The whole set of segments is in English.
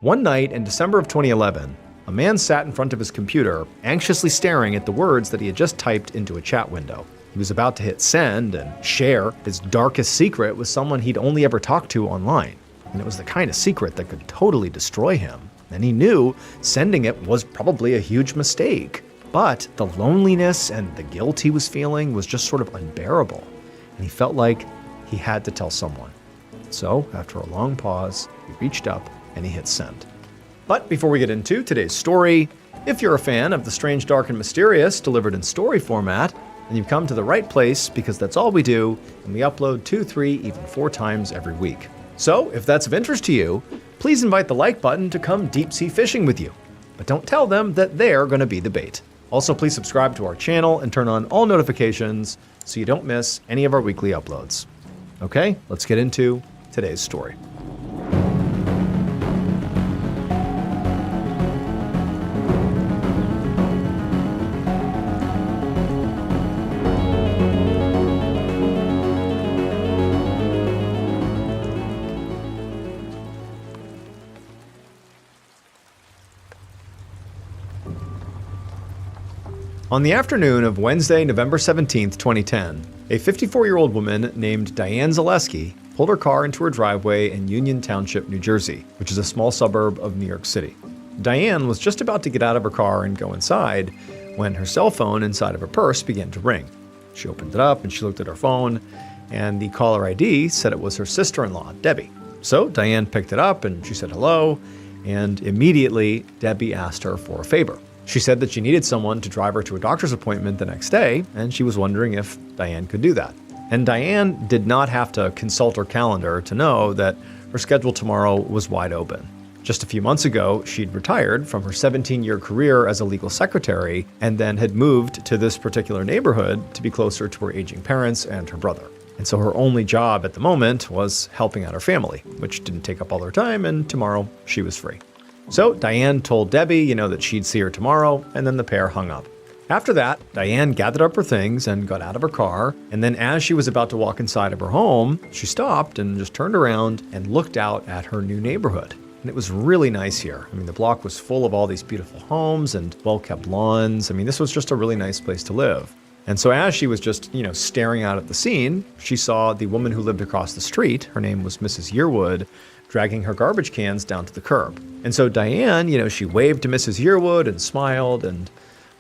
One night in December of 2011, a man sat in front of his computer, anxiously staring at the words that he had just typed into a chat window. He was about to hit send and share his darkest secret with someone he'd only ever talked to online. And it was the kind of secret that could totally destroy him. And he knew sending it was probably a huge mistake. But the loneliness and the guilt he was feeling was just sort of unbearable. And he felt like he had to tell someone. So, after a long pause, he reached up and he hit send. But before we get into today's story, if you're a fan of the strange, dark, and mysterious delivered in story format, then you've come to the right place because that's all we do, and we upload 2, 3, even 4 times every week. So, if that's of interest to you, please invite the like button to come deep sea fishing with you. But don't tell them that they're going to be the bait. Also, please subscribe to our channel and turn on all notifications so you don't miss any of our weekly uploads. Okay, let's get into today's story. On the afternoon of Wednesday, November 17, 2010, a 54-year-old woman named Diane Zaleski pulled her car into her driveway in Union Township, New Jersey, which is a small suburb of New York City. Diane was just about to get out of her car and go inside when her cell phone inside of her purse began to ring. She opened it up and she looked at her phone, and the caller ID said it was her sister-in-law, Debbie. So Diane picked it up and she said hello, and immediately Debbie asked her for a favor. She said that she needed someone to drive her to a doctor's appointment the next day, and she was wondering if Diane could do that. And Diane did not have to consult her calendar to know that her schedule tomorrow was wide open. Just a few months ago, she'd retired from her 17-year career as a legal secretary and then had moved to this particular neighborhood to be closer to her aging parents and her brother. And so her only job at the moment was helping out her family, which didn't take up all her time, and tomorrow she was free. So Diane told Debbie, that she'd see her tomorrow, and then the pair hung up. After that, Diane gathered up her things and got out of her car, and then as she was about to walk inside of her home, she stopped and just turned around and looked out at her new neighborhood. And it was really nice here. The block was full of all these beautiful homes and well-kept lawns. This was just a really nice place to live. And so as she was just, staring out at the scene, she saw the woman who lived across the street, her name was Mrs. Yearwood, dragging her garbage cans down to the curb. And so Diane, she waved to Mrs. Yearwood and smiled, and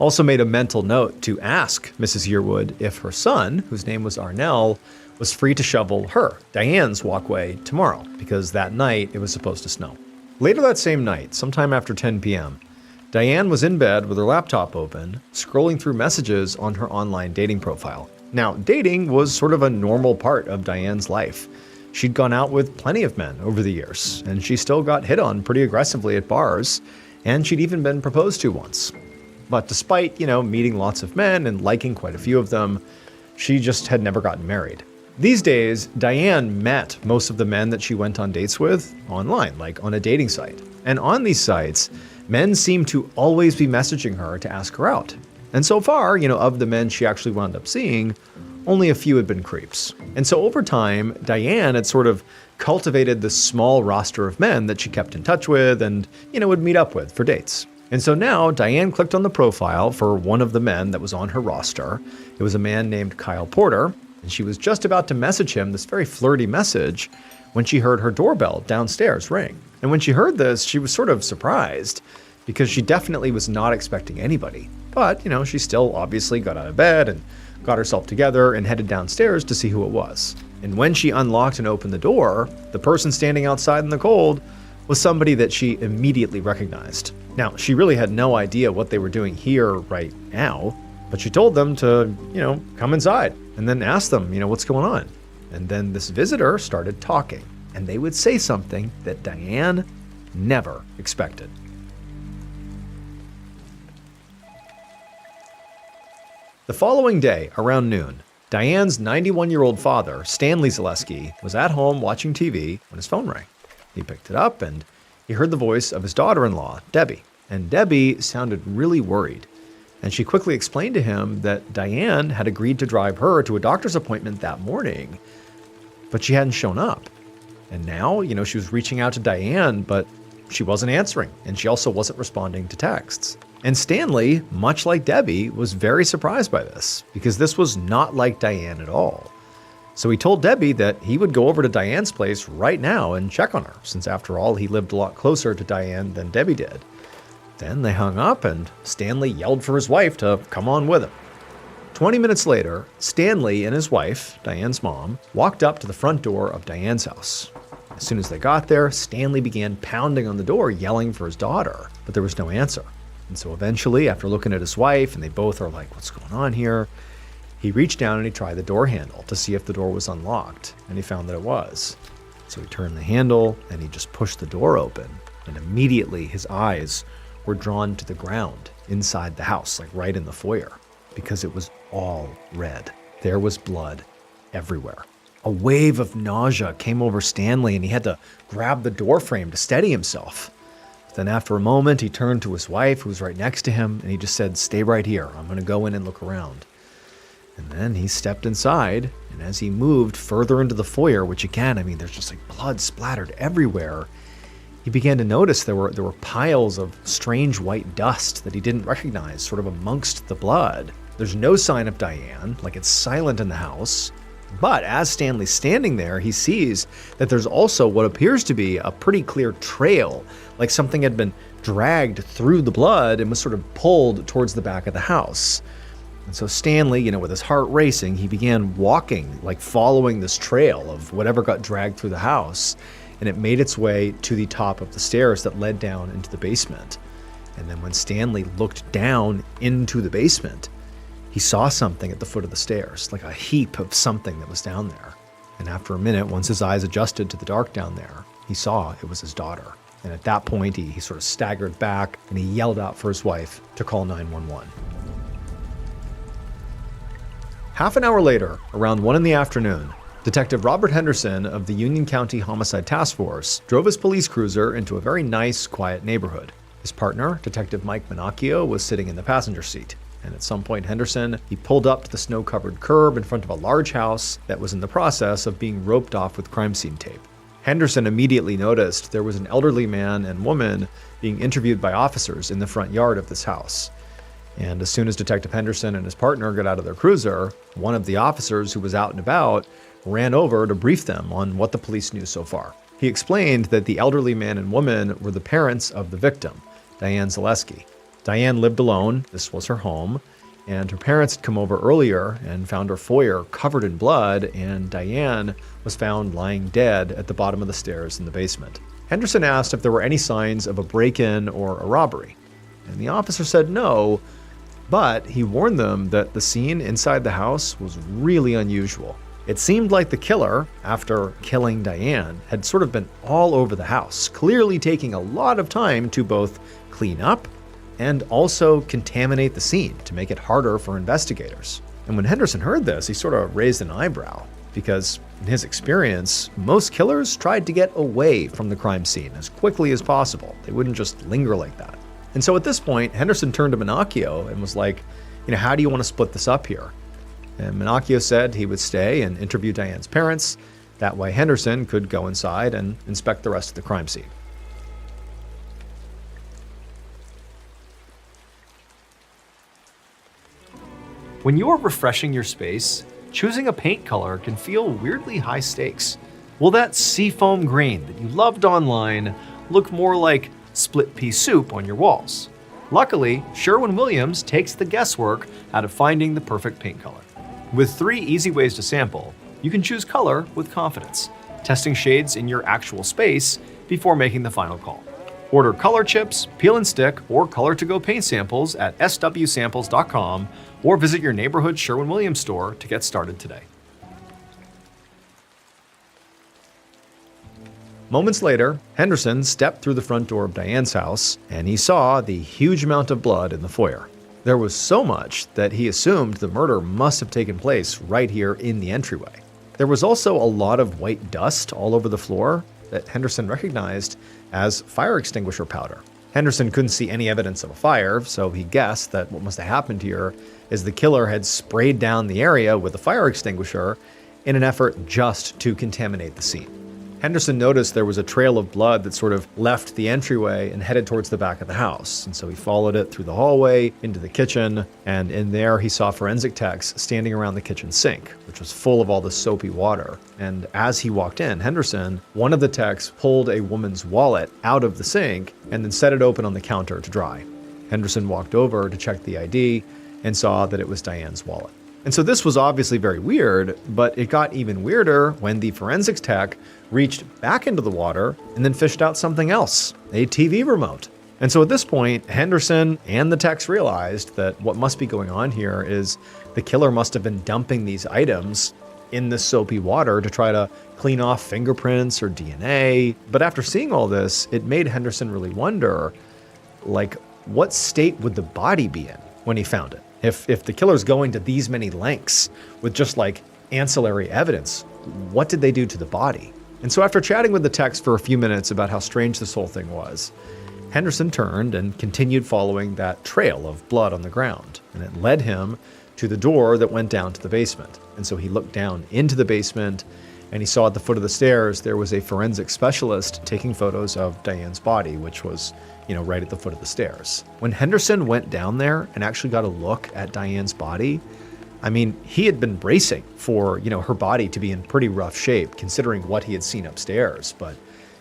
also made a mental note to ask Mrs. Yearwood if her son, whose name was Arnell, was free to shovel her, Diane's walkway tomorrow, because that night it was supposed to snow. Later that same night, sometime after 10 p.m., Diane was in bed with her laptop open, scrolling through messages on her online dating profile. Now, dating was sort of a normal part of Diane's life. She'd gone out with plenty of men over the years, and she still got hit on pretty aggressively at bars, and she'd even been proposed to once. But despite, meeting lots of men and liking quite a few of them, she just had never gotten married. These days, Diane met most of the men that she went on dates with online, like on a dating site. And on these sites, men seemed to always be messaging her to ask her out. And so far, of the men she actually wound up seeing, only a few had been creeps. And so over time, Diane had sort of cultivated this small roster of men that she kept in touch with and, would meet up with for dates. And so now Diane clicked on the profile for one of the men that was on her roster. It was a man named Kyle Porter, and she was just about to message him this very flirty message when she heard her doorbell downstairs ring. And when she heard this, she was sort of surprised because she definitely was not expecting anybody. But, she still obviously got out of bed and got herself together and headed downstairs to see who it was. And when she unlocked and opened the door, the person standing outside in the cold was somebody that she immediately recognized. Now, she really had no idea what they were doing here right now, but she told them to, come inside and then asked them, what's going on. And then this visitor started talking, and they would say something that Diane never expected. The following day, around noon, Diane's 91-year-old father, Stanley Zaleski, was at home watching TV when his phone rang. He picked it up and he heard the voice of his daughter-in-law, Debbie. And Debbie sounded really worried. And she quickly explained to him that Diane had agreed to drive her to a doctor's appointment that morning, but she hadn't shown up. And now, she was reaching out to Diane, but she wasn't answering, and she also wasn't responding to texts. And Stanley, much like Debbie, was very surprised by this, because this was not like Diane at all. So he told Debbie that he would go over to Diane's place right now and check on her, since after all, he lived a lot closer to Diane than Debbie did. Then they hung up, and Stanley yelled for his wife to come on with him. 20 minutes later, Stanley and his wife, Diane's mom, walked up to the front door of Diane's house. As soon as they got there, Stanley began pounding on the door, yelling for his daughter, but there was no answer. And so eventually, after looking at his wife, and they both are like, what's going on here? He reached down and he tried the door handle to see if the door was unlocked, and he found that it was. So he turned the handle and he just pushed the door open, and immediately his eyes were drawn to the ground inside the house, like right in the foyer, because it was all red. There was blood everywhere. A wave of nausea came over Stanley, and he had to grab the door frame to steady himself. Then after a moment, he turned to his wife, who was right next to him, and he just said, "Stay right here. I'm going to go in and look around." And then he stepped inside, and as he moved further into the foyer, which again, there's just like blood splattered everywhere, he began to notice there were piles of strange white dust that he didn't recognize, sort of amongst the blood. There's no sign of Diane, like it's silent in the house. But as Stanley's standing there, he sees that there's also what appears to be a pretty clear trail, like something had been dragged through the blood and was sort of pulled towards the back of the house. And so Stanley, with his heart racing, he began walking, like following this trail of whatever got dragged through the house, and it made its way to the top of the stairs that led down into the basement. And then when Stanley looked down into the basement, he saw something at the foot of the stairs, like a heap of something that was down there. And after a minute, once his eyes adjusted to the dark down there, he saw it was his daughter. And at that point, he sort of staggered back and he yelled out for his wife to call 911. Half an hour later, around 1 in the afternoon, Detective Robert Henderson of the Union County Homicide Task Force drove his police cruiser into a very nice, quiet neighborhood. His partner, Detective Mike Minacchio, was sitting in the passenger seat. And at some point, Henderson, he pulled up to the snow-covered curb in front of a large house that was in the process of being roped off with crime scene tape. Henderson immediately noticed there was an elderly man and woman being interviewed by officers in the front yard of this house. And as soon as Detective Henderson and his partner got out of their cruiser, one of the officers who was out and about ran over to brief them on what the police knew so far. He explained that the elderly man and woman were the parents of the victim, Diane Zaleski. Diane lived alone, this was her home, and her parents had come over earlier and found her foyer covered in blood, and Diane was found lying dead at the bottom of the stairs in the basement. Henderson asked if there were any signs of a break-in or a robbery, and the officer said no, but he warned them that the scene inside the house was really unusual. It seemed like the killer, after killing Diane, had sort of been all over the house, clearly taking a lot of time to both clean up and also contaminate the scene to make it harder for investigators. And when Henderson heard this, he sort of raised an eyebrow, because in his experience, most killers tried to get away from the crime scene as quickly as possible. They wouldn't just linger like that. And so at this point, Henderson turned to Minacchio and was like, how do you want to split this up here? And Minacchio said he would stay and interview Diane's parents. That way Henderson could go inside and inspect the rest of the crime scene. When you're refreshing your space, choosing a paint color can feel weirdly high stakes. Will that seafoam green that you loved online look more like split pea soup on your walls? Luckily, Sherwin-Williams takes the guesswork out of finding the perfect paint color. With 3 easy ways to sample, you can choose color with confidence, testing shades in your actual space before making the final call. Order color chips, peel and stick, or color-to-go paint samples at swsamples.com or visit your neighborhood Sherwin-Williams store to get started today. Moments later, Henderson stepped through the front door of Diane's house, and he saw the huge amount of blood in the foyer. There was so much that he assumed the murder must have taken place right here in the entryway. There was also a lot of white dust all over the floor that Henderson recognized as fire extinguisher powder. Henderson couldn't see any evidence of a fire, so he guessed that what must have happened here is the killer had sprayed down the area with a fire extinguisher in an effort just to contaminate the scene. Henderson noticed there was a trail of blood that sort of left the entryway and headed towards the back of the house. And so he followed it through the hallway into the kitchen. And in there, he saw forensic techs standing around the kitchen sink, which was full of all the soapy water. And as he walked in, Henderson, one of the techs pulled a woman's wallet out of the sink and then set it open on the counter to dry. Henderson walked over to check the ID and saw that it was Diane's wallet. And so this was obviously very weird, but it got even weirder when the forensics tech reached back into the water and then fished out something else, a TV remote. And so at this point, Henderson and the techs realized that what must be going on here is the killer must have been dumping these items in the soapy water to try to clean off fingerprints or DNA. But after seeing all this, it made Henderson really wonder, like, what state would the body be in when he found it? If the killer's going to these many lengths with just like ancillary evidence, what did they do to the body? And so after chatting with the techs for a few minutes about how strange this whole thing was, Henderson turned and continued following that trail of blood on the ground, and it led him to the door that went down to the basement. And so he looked down into the basement, and he saw at the foot of the stairs there was a forensic specialist taking photos of Diane's body, which was, right at the foot of the stairs. When Henderson went down there and actually got a look at Diane's body, I mean, he had been bracing for, her body to be in pretty rough shape, considering what he had seen upstairs, but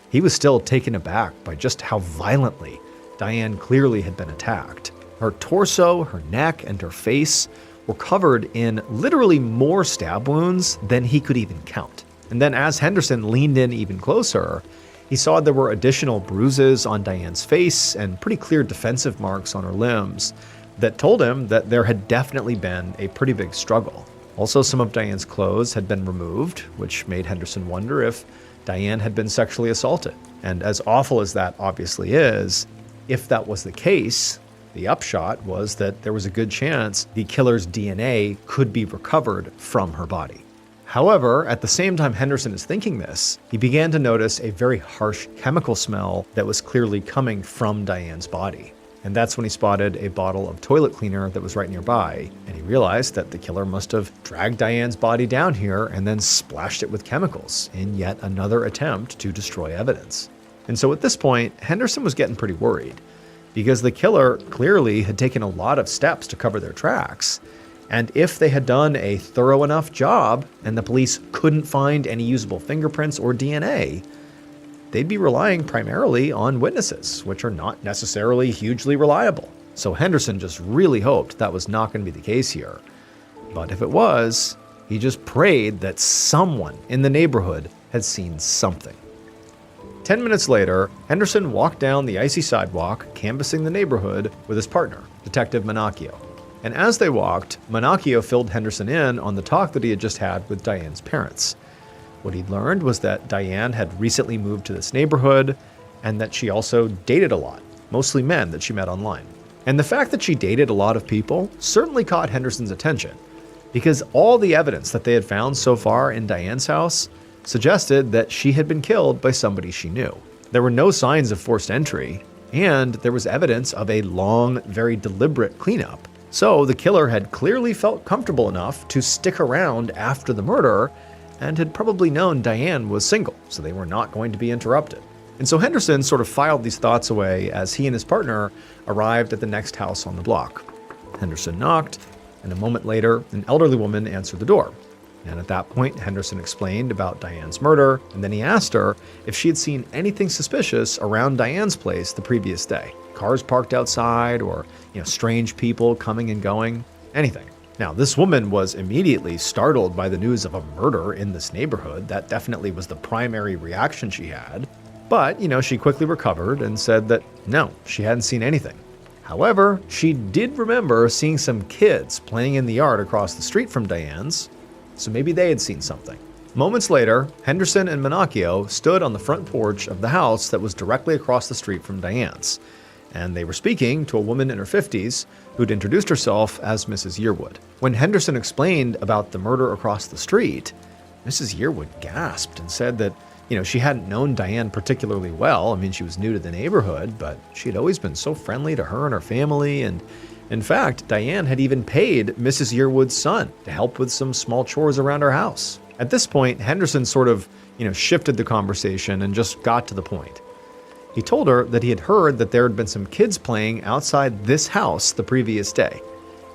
he was still taken aback by just how violently Diane clearly had been attacked. Her torso, her neck, and her face were covered in literally more stab wounds than he could even count. And then as Henderson leaned in even closer, he saw there were additional bruises on Diane's face and pretty clear defensive marks on her limbs that told him that there had definitely been a pretty big struggle. Also, some of Diane's clothes had been removed, which made Henderson wonder if Diane had been sexually assaulted. And as awful as that obviously is, if that was the case, the upshot was that there was a good chance the killer's DNA could be recovered from her body. However, at the same time Henderson is thinking this, he began to notice a very harsh chemical smell that was clearly coming from Diane's body. And that's when he spotted a bottle of toilet cleaner that was right nearby, and he realized that the killer must have dragged Diane's body down here and then splashed it with chemicals in yet another attempt to destroy evidence. And so at this point, Henderson was getting pretty worried, because the killer clearly had taken a lot of steps to cover their tracks. And if they had done a thorough enough job and the police couldn't find any usable fingerprints or DNA, they'd be relying primarily on witnesses, which are not necessarily hugely reliable. So Henderson just really hoped that was not going to be the case here. But if it was, he just prayed that someone in the neighborhood had seen something. 10 minutes later, Henderson walked down the icy sidewalk, canvassing the neighborhood with his partner, Detective Manacchio. And as they walked, Manacchio filled Henderson in on the talk that he had just had with Diane's parents. What he'd learned was that Diane had recently moved to this neighborhood and that she also dated a lot, mostly men that she met online. And the fact that she dated a lot of people certainly caught Henderson's attention, because all the evidence that they had found so far in Diane's house suggested that she had been killed by somebody she knew. There were no signs of forced entry, and there was evidence of a long, very deliberate cleanup. So the killer had clearly felt comfortable enough to stick around after the murder and had probably known Diane was single, so they were not going to be interrupted. And so Henderson sort of filed these thoughts away as he and his partner arrived at the next house on the block. Henderson knocked, and a moment later, an elderly woman answered the door. And at that point, Henderson explained about Diane's murder, and then he asked her if she had seen anything suspicious around Diane's place the previous day. Cars parked outside, or strange people coming and going, anything. Now, this woman was immediately startled by the news of a murder in this neighborhood. That definitely was the primary reaction she had. But, she quickly recovered and said that no, she hadn't seen anything. However, she did remember seeing some kids playing in the yard across the street from Diane's, so maybe they had seen something. Moments later, Henderson and Manacchio stood on the front porch of the house that was directly across the street from Diane's, and they were speaking to a woman in her 50s who'd introduced herself as Mrs. Yearwood. When Henderson explained about the murder across the street, Mrs. Yearwood gasped and said that, she hadn't known Diane particularly well. I mean, she was new to the neighborhood, but she had always been so friendly to her and her family, and in fact, Diane had even paid Mrs. Yearwood's son to help with some small chores around her house. At this point, Henderson sort of, shifted the conversation and just got to the point. He told her that he had heard that there had been some kids playing outside this house the previous day.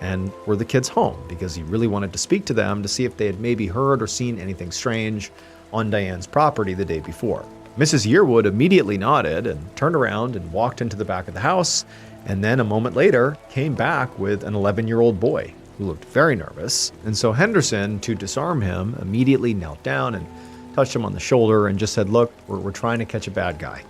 And were the kids home? Because he really wanted to speak to them to see if they had maybe heard or seen anything strange on Diane's property the day before. Mrs. Yearwood immediately nodded and turned around and walked into the back of the house, and then a moment later came back with an 11-year-old boy who looked very nervous. And so Henderson, to disarm him, immediately knelt down and touched him on the shoulder and just said, "Look, we're trying to catch a bad guy."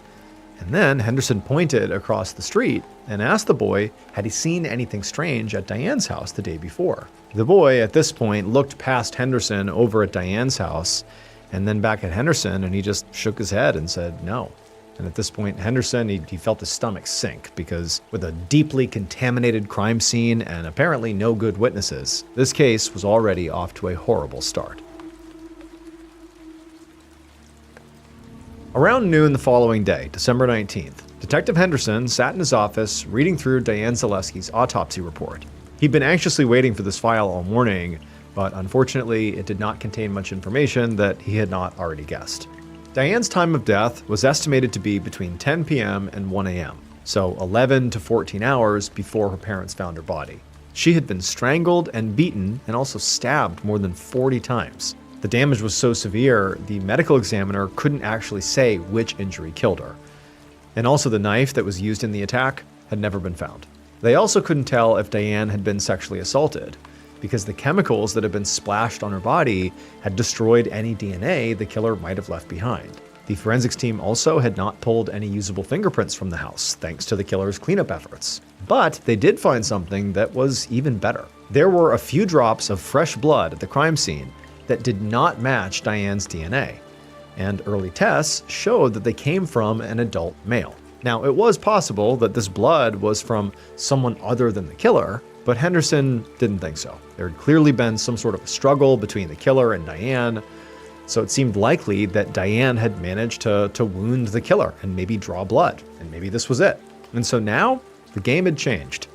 And then Henderson pointed across the street and asked the boy had he seen anything strange at Diane's house the day before. The boy, at this point, looked past Henderson over at Diane's house and then back at Henderson, and he just shook his head and said no. And at this point, Henderson, he felt his stomach sink, because with a deeply contaminated crime scene and apparently no good witnesses, this case was already off to a horrible start. Around noon the following day, December 19th, Detective Henderson sat in his office reading through Diane Zaleski's autopsy report. He'd been anxiously waiting for this file all morning, but unfortunately it did not contain much information that he had not already guessed. Diane's time of death was estimated to be between 10 p.m. and 1 a.m., so 11 to 14 hours before her parents found her body. She had been strangled and beaten and also stabbed more than 40 times. The damage was so severe, the medical examiner couldn't actually say which injury killed her. And also the knife that was used in the attack had never been found. They also couldn't tell if Diane had been sexually assaulted, because the chemicals that had been splashed on her body had destroyed any DNA the killer might have left behind. The forensics team also had not pulled any usable fingerprints from the house, thanks to the killer's cleanup efforts. But they did find something that was even better. There were a few drops of fresh blood at the crime scene that did not match Diane's DNA, and early tests showed that they came from an adult male. Now, it was possible that this blood was from someone other than the killer, but Henderson didn't think so. There had clearly been some sort of a struggle between the killer and Diane, so it seemed likely that Diane had managed to wound the killer and maybe draw blood, and maybe this was it. And so now, the game had changed.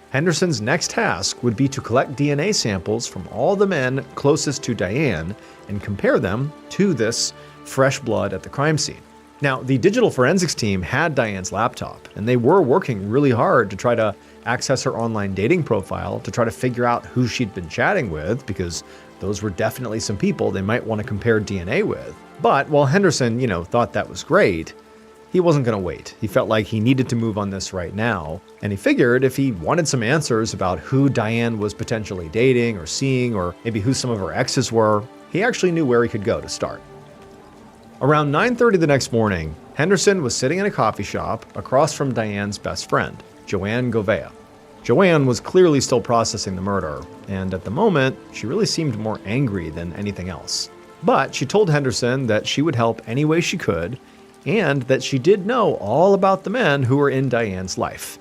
Henderson's next task would be to collect DNA samples from all the men closest to Diane and compare them to this fresh blood at the crime scene. Now, the digital forensics team had Diane's laptop, and they were working really hard to try to access her online dating profile to try to figure out who she'd been chatting with, because those were definitely some people they might want to compare DNA with. But while Henderson, thought that was great, he wasn't going to wait. He felt like he needed to move on this right now, and he figured if he wanted some answers about who Diane was potentially dating or seeing, or maybe who some of her exes were, he actually knew where he could go to start. Around 9:30 the next morning, Henderson was sitting in a coffee shop across from Diane's best friend, Joanne Govea. Joanne was clearly still processing the murder, and at the moment, she really seemed more angry than anything else. But she told Henderson that she would help any way she could, and that she did know all about the men who were in Diane's life.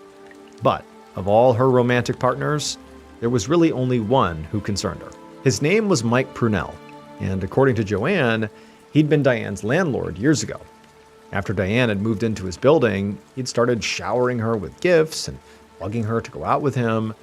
But of all her romantic partners, there was really only one who concerned her. His name was Mike Prunell, and according to Joanne, he'd been Diane's landlord years ago. After Diane had moved into his building, he'd started showering her with gifts and bugging her to go out with him,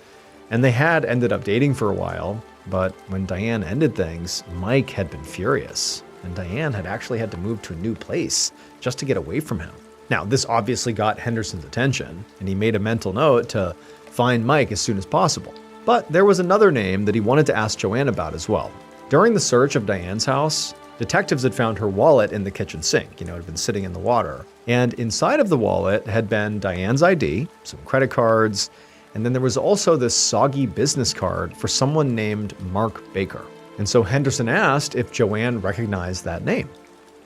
and they had ended up dating for a while, but when Diane ended things, Mike had been furious, and Diane had actually had to move to a new place just to get away from him. Now, this obviously got Henderson's attention, and he made a mental note to find Mike as soon as possible. But there was another name that he wanted to ask Joanne about as well. During the search of Diane's house, detectives had found her wallet in the kitchen sink, it had been sitting in the water. And inside of the wallet had been Diane's ID, some credit cards, and then there was also this soggy business card for someone named Mark Baker. And so Henderson asked if Joanne recognized that name.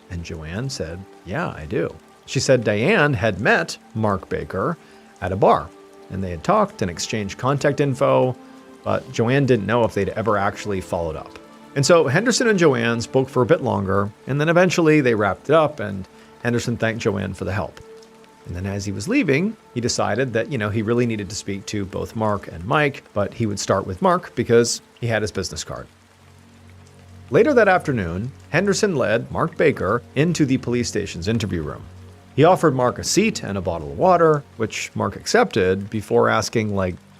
And Joanne said, "Yeah, I do." She said Diane had met Mark Baker at a bar, and they had talked and exchanged contact info, but Joanne didn't know if they'd ever actually followed up. And so Henderson and Joanne spoke for a bit longer, and then eventually they wrapped it up, and Henderson thanked Joanne for the help. And then as he was leaving, he decided that, he really needed to speak to both Mark and Mike, but he would start with Mark because he had his business card. Later that afternoon, Henderson led Mark Baker into the police station's interview room. He offered Mark a seat and a bottle of water, which Mark accepted before asking,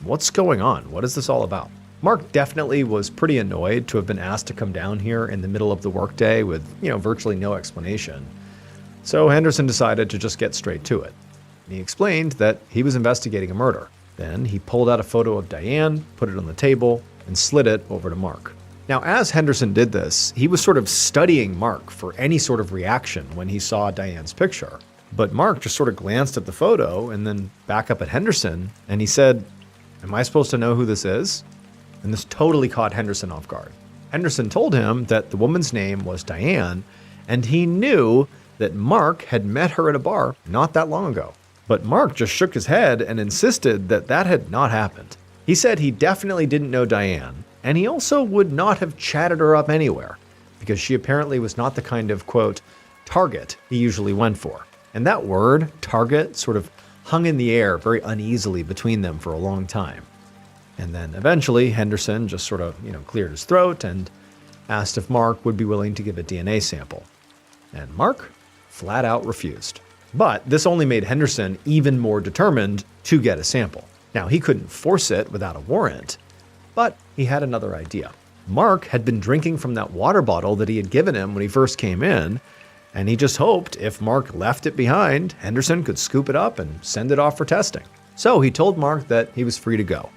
what's going on? What is this all about? Mark definitely was pretty annoyed to have been asked to come down here in the middle of the workday with, virtually no explanation. So Henderson decided to just get straight to it. He explained that he was investigating a murder. Then he pulled out a photo of Diane, put it on the table, and slid it over to Mark. Now, as Henderson did this, he was sort of studying Mark for any sort of reaction when he saw Diane's picture. But Mark just sort of glanced at the photo and then back up at Henderson, and he said, "Am I supposed to know who this is?" And this totally caught Henderson off guard. Henderson told him that the woman's name was Diane, and he knew that Mark had met her at a bar not that long ago. But Mark just shook his head and insisted that that had not happened. He said he definitely didn't know Diane, and he also would not have chatted her up anywhere, because she apparently was not the kind of, quote, target he usually went for. And that word, target, sort of hung in the air very uneasily between them for a long time. And then eventually Henderson just sort of, cleared his throat and asked if Mark would be willing to give a DNA sample. And Mark flat out refused. But this only made Henderson even more determined to get a sample. Now, he couldn't force it without a warrant, but he had another idea. Mark had been drinking from that water bottle that he had given him when he first came in, and he just hoped if Mark left it behind, Henderson could scoop it up and send it off for testing. So he told Mark that he was free to go.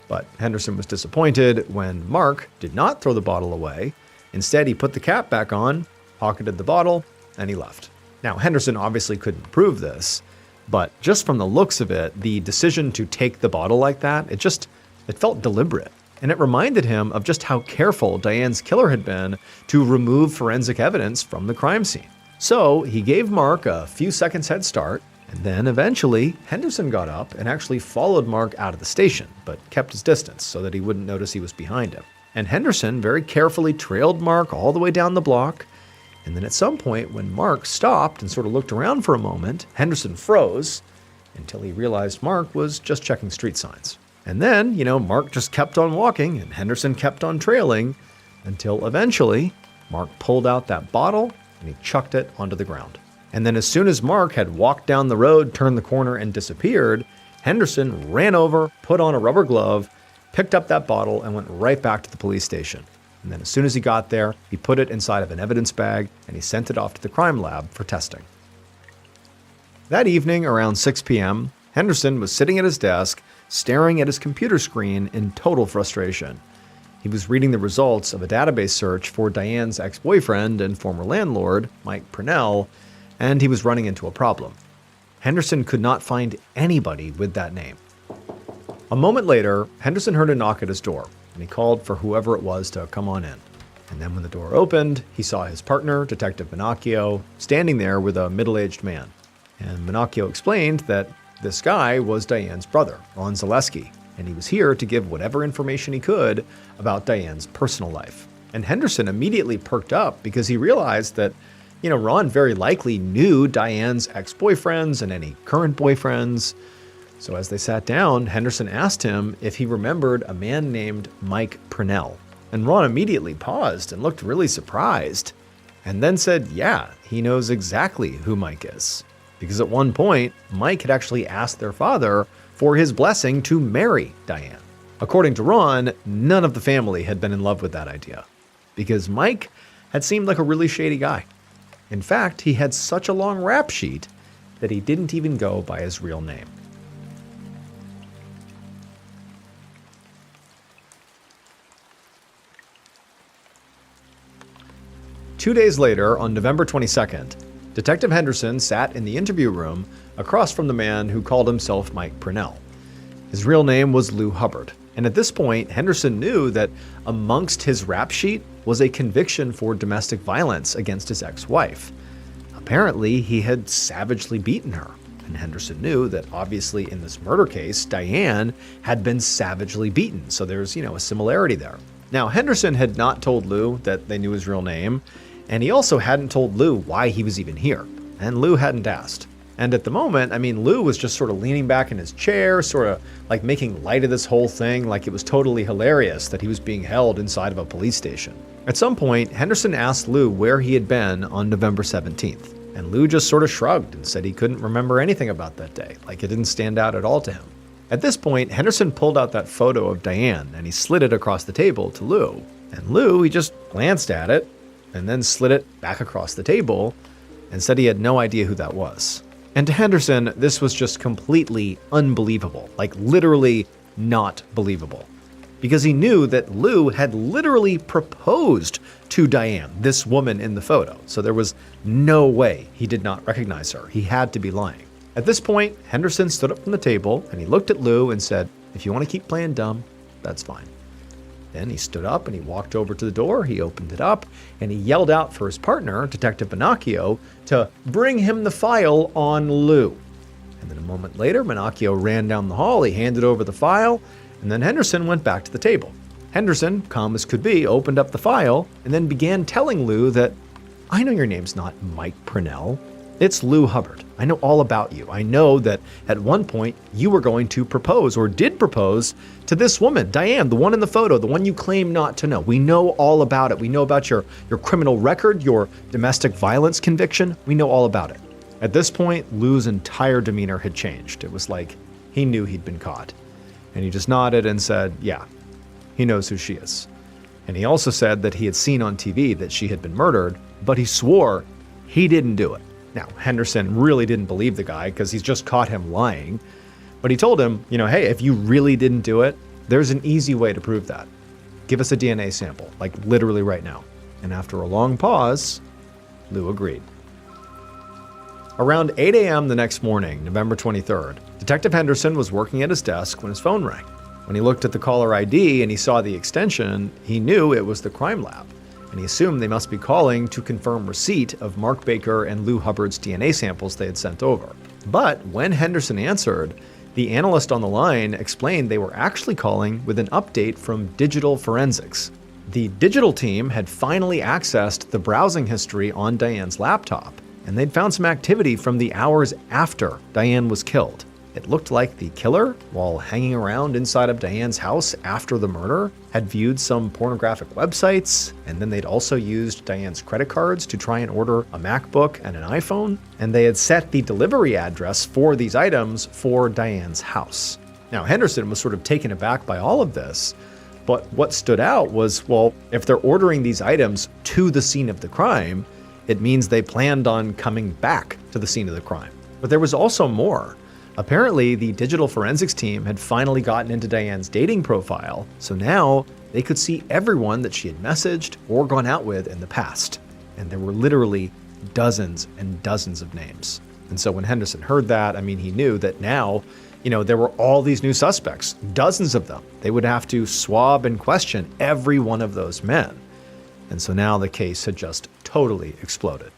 But Henderson was disappointed when Mark did not throw the bottle away. Instead, he put the cap back on, pocketed the bottle, and he left. Now, Henderson obviously couldn't prove this, but just from the looks of it, the decision to take the bottle like that, it felt deliberate. And it reminded him of just how careful Diane's killer had been to remove forensic evidence from the crime scene. So he gave Mark a few seconds head start, and then eventually Henderson got up and actually followed Mark out of the station, but kept his distance so that he wouldn't notice he was behind him. And Henderson very carefully trailed Mark all the way down the block. And then at some point, when Mark stopped and sort of looked around for a moment, Henderson froze until he realized Mark was just checking street signs. And then, Mark just kept on walking and Henderson kept on trailing until eventually Mark pulled out that bottle and he chucked it onto the ground. And then as soon as Mark had walked down the road, turned the corner, and disappeared, Henderson ran over, put on a rubber glove, picked up that bottle, and went right back to the police station. And then as soon as he got there, he put it inside of an evidence bag and he sent it off to the crime lab for testing. That evening, around 6 p.m., Henderson was sitting at his desk, staring at his computer screen in total frustration. He was reading the results of a database search for Diane's ex-boyfriend and former landlord, Mike Purnell, and he was running into a problem. Henderson could not find anybody with that name. A moment later, Henderson heard a knock at his door, and he called for whoever it was to come on in. And then when the door opened, he saw his partner, Detective Minacchio, standing there with a middle-aged man. And Minacchio explained that this guy was Diane's brother, Ron Zaleski, and he was here to give whatever information he could about Diane's personal life. And Henderson immediately perked up because he realized that, Ron very likely knew Diane's ex-boyfriends and any current boyfriends. So as they sat down, Henderson asked him if he remembered a man named Mike Purnell. And Ron immediately paused and looked really surprised, and then said, yeah, he knows exactly who Mike is. Because at one point, Mike had actually asked their father for his blessing to marry Diane. According to Ron, none of the family had been in love with that idea, because Mike had seemed like a really shady guy. In fact, he had such a long rap sheet that he didn't even go by his real name. Two days later, on November 22nd, Detective Henderson sat in the interview room across from the man who called himself Mike Purnell. His real name was Lou Hubbard, and at this point, Henderson knew that amongst his rap sheet was a conviction for domestic violence against his ex-wife. Apparently, he had savagely beaten her, and Henderson knew that obviously in this murder case, Diane had been savagely beaten, so there's, a similarity there. Now, Henderson had not told Lou that they knew his real name, and he also hadn't told Lou why he was even here, and Lou hadn't asked. And at the moment, Lou was just sort of leaning back in his chair, sort of like making light of this whole thing, like it was totally hilarious that he was being held inside of a police station. At some point, Henderson asked Lou where he had been on November 17th, and Lou just sort of shrugged and said he couldn't remember anything about that day, like it didn't stand out at all to him. At this point, Henderson pulled out that photo of Diane and he slid it across the table to Lou. And Lou, he just glanced at it and then slid it back across the table and said he had no idea who that was. And to Henderson, this was just completely unbelievable, like literally not believable. Because he knew that Lou had literally proposed to Diane, this woman in the photo. So there was no way he did not recognize her. He had to be lying. At this point, Henderson stood up from the table and he looked at Lou and said, "If you want to keep playing dumb, that's fine." Then he stood up and he walked over to the door, he opened it up, and he yelled out for his partner, Detective Minacchio, to bring him the file on Lou. And then a moment later, Minacchio ran down the hall, he handed over the file, and then Henderson went back to the table. Henderson, calm as could be, opened up the file and then began telling Lou that, "I know your name's not Mike Purnell. It's Lou Hubbard. I know all about you. I know that at one point you were going to propose or did propose to this woman, Diane, the one in the photo, the one you claim not to know. We know all about it. We know about your criminal record, your domestic violence conviction. We know all about it." At this point, Lou's entire demeanor had changed. It was like he knew he'd been caught. And he just nodded and said, yeah, he knows who she is. And he also said that he had seen on TV that she had been murdered, but he swore he didn't do it. Now, Henderson really didn't believe the guy because he's just caught him lying. But he told him, hey, if you really didn't do it, there's an easy way to prove that. Give us a DNA sample, like literally right now. And after a long pause, Lou agreed. Around 8 a.m. the next morning, November 23rd, Detective Henderson was working at his desk when his phone rang. When he looked at the caller ID and he saw the extension, he knew it was the crime lab. And he assumed they must be calling to confirm receipt of Mark Baker and Lou Hubbard's DNA samples they had sent over. But when Henderson answered, the analyst on the line explained they were actually calling with an update from Digital Forensics. The digital team had finally accessed the browsing history on Diane's laptop, and they'd found some activity from the hours after Diane was killed. It looked like the killer, while hanging around inside of Diane's house after the murder, had viewed some pornographic websites, and then they'd also used Diane's credit cards to try and order a MacBook and an iPhone, and they had set the delivery address for these items for Diane's house. Now, Henderson was sort of taken aback by all of this, but what stood out was, well, if they're ordering these items to the scene of the crime, it means they planned on coming back to the scene of the crime. But there was also more. Apparently, the digital forensics team had finally gotten into Diane's dating profile, so now they could see everyone that she had messaged or gone out with in the past. And there were literally dozens and dozens of names. And so when Henderson heard that, he knew that now, there were all these new suspects, dozens of them. They would have to swab and question every one of those men. And so now the case had just totally exploded.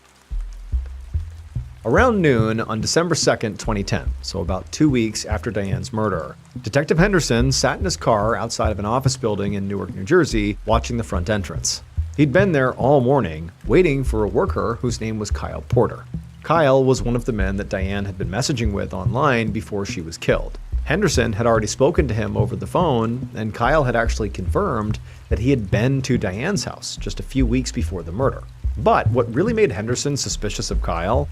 Around noon on December 2nd, 2010, so about 2 weeks after Diane's murder, Detective Henderson sat in his car outside of an office building in Newark, New Jersey, watching the front entrance. He'd been there all morning, waiting for a worker whose name was Kyle Porter. Kyle was one of the men that Diane had been messaging with online before she was killed. Henderson had already spoken to him over the phone, and Kyle had actually confirmed that he had been to Diane's house just a few weeks before the murder. But what really made Henderson suspicious of Kyle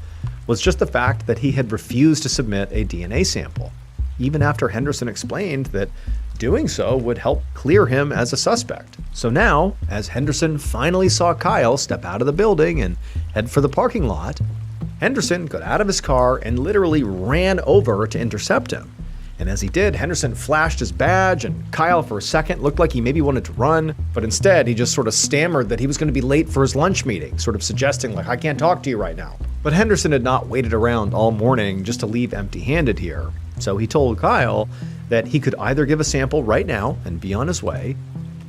was just the fact that he had refused to submit a DNA sample, even after Henderson explained that doing so would help clear him as a suspect. So now, as Henderson finally saw Kyle step out of the building and head for the parking lot, Henderson got out of his car and literally ran over to intercept him. And as he did, Henderson flashed his badge, and Kyle for a second looked like he maybe wanted to run, but instead he just sort of stammered that he was going to be late for his lunch meeting, sort of suggesting I can't talk to you right now. But Henderson had not waited around all morning just to leave empty-handed here. So he told Kyle that he could either give a sample right now and be on his way,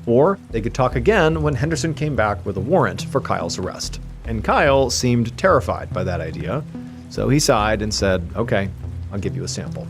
or they could talk again when Henderson came back with a warrant for Kyle's arrest. And Kyle seemed terrified by that idea, so he sighed and said, okay, I'll give you a sample.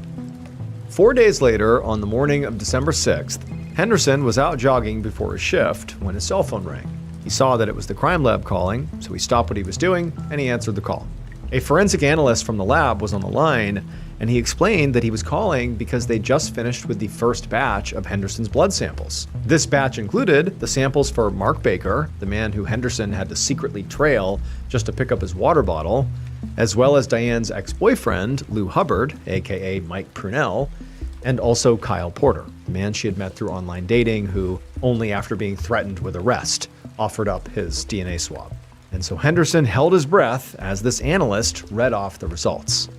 4 days later, on the morning of December 6th, Henderson was out jogging before his shift when his cell phone rang. He saw that it was the crime lab calling, so he stopped what he was doing and he answered the call. A forensic analyst from the lab was on the line, and he explained that he was calling because they just finished with the first batch of Henderson's blood samples. This batch included the samples for Mark Baker, the man who Henderson had to secretly trail just to pick up his water bottle, as well as Diane's ex-boyfriend, Lou Hubbard, aka Mike Purnell, and also Kyle Porter, the man she had met through online dating who, only after being threatened with arrest, offered up his DNA swab. And so Henderson held his breath as this analyst read off the results.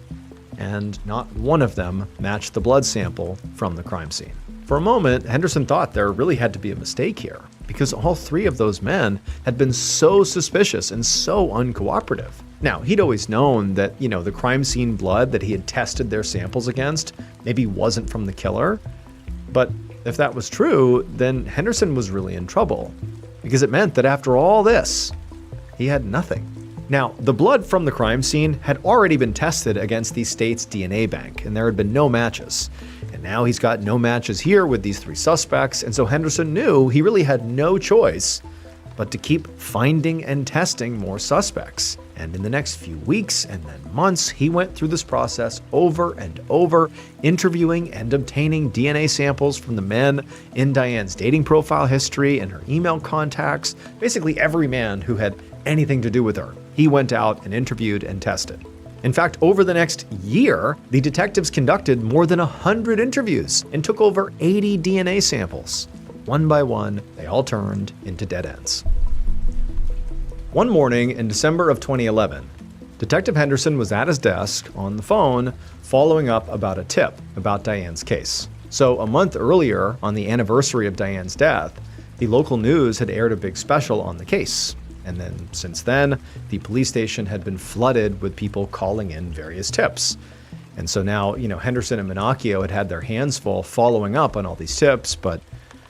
And not one of them matched the blood sample from the crime scene. For a moment, Henderson thought there really had to be a mistake here, because all three of those men had been so suspicious and so uncooperative. Now, he'd always known that, the crime scene blood that he had tested their samples against maybe wasn't from the killer. But if that was true, then Henderson was really in trouble, because it meant that after all this, he had nothing. Now, the blood from the crime scene had already been tested against the state's DNA bank, and there had been no matches. And now he's got no matches here with these three suspects, and so Henderson knew he really had no choice but to keep finding and testing more suspects. And in the next few weeks and then months, he went through this process over and over, interviewing and obtaining DNA samples from the men in Diane's dating profile history and her email contacts, basically every man who had anything to do with her. He went out and interviewed and tested. In fact, over the next year, the detectives conducted more than 100 interviews and took over 80 DNA samples. One by one, they all turned into dead ends. One morning in December of 2011, Detective Henderson was at his desk on the phone following up about a tip about Diane's case. So a month earlier, on the anniversary of Diane's death, the local news had aired a big special on the case. And then since then, the police station had been flooded with people calling in various tips. And so now, Henderson and Minacchio had had their hands full following up on all these tips, but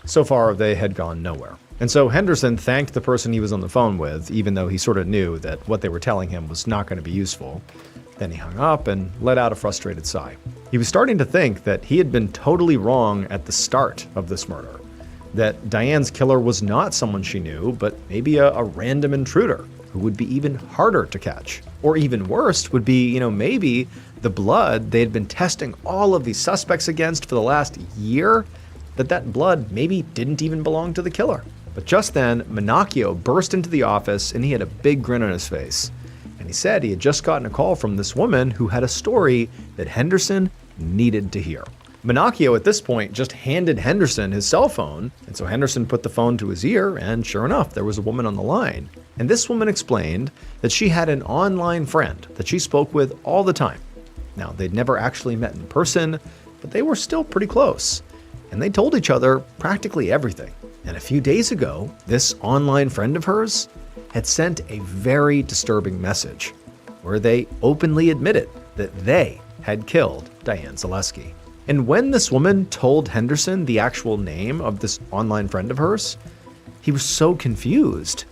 so far they had gone nowhere. And so Henderson thanked the person he was on the phone with, even though he sort of knew that what they were telling him was not going to be useful. Then he hung up and let out a frustrated sigh. He was starting to think that he had been totally wrong at the start of this murder. That Diane's killer was not someone she knew, but maybe a random intruder who would be even harder to catch. Or even worse would be, maybe the blood they had been testing all of these suspects against for the last year, that blood maybe didn't even belong to the killer. But just then, Minacchio burst into the office and he had a big grin on his face. And he said he had just gotten a call from this woman who had a story that Henderson needed to hear. Minacchio at this point just handed Henderson his cell phone, and so Henderson put the phone to his ear, and sure enough, there was a woman on the line. And this woman explained that she had an online friend that she spoke with all the time. Now, they'd never actually met in person, but they were still pretty close. And they told each other practically everything. And a few days ago, this online friend of hers had sent a very disturbing message where they openly admitted that they had killed Diane Zaleski. And when this woman told Henderson the actual name of this online friend of hers, he was so confused.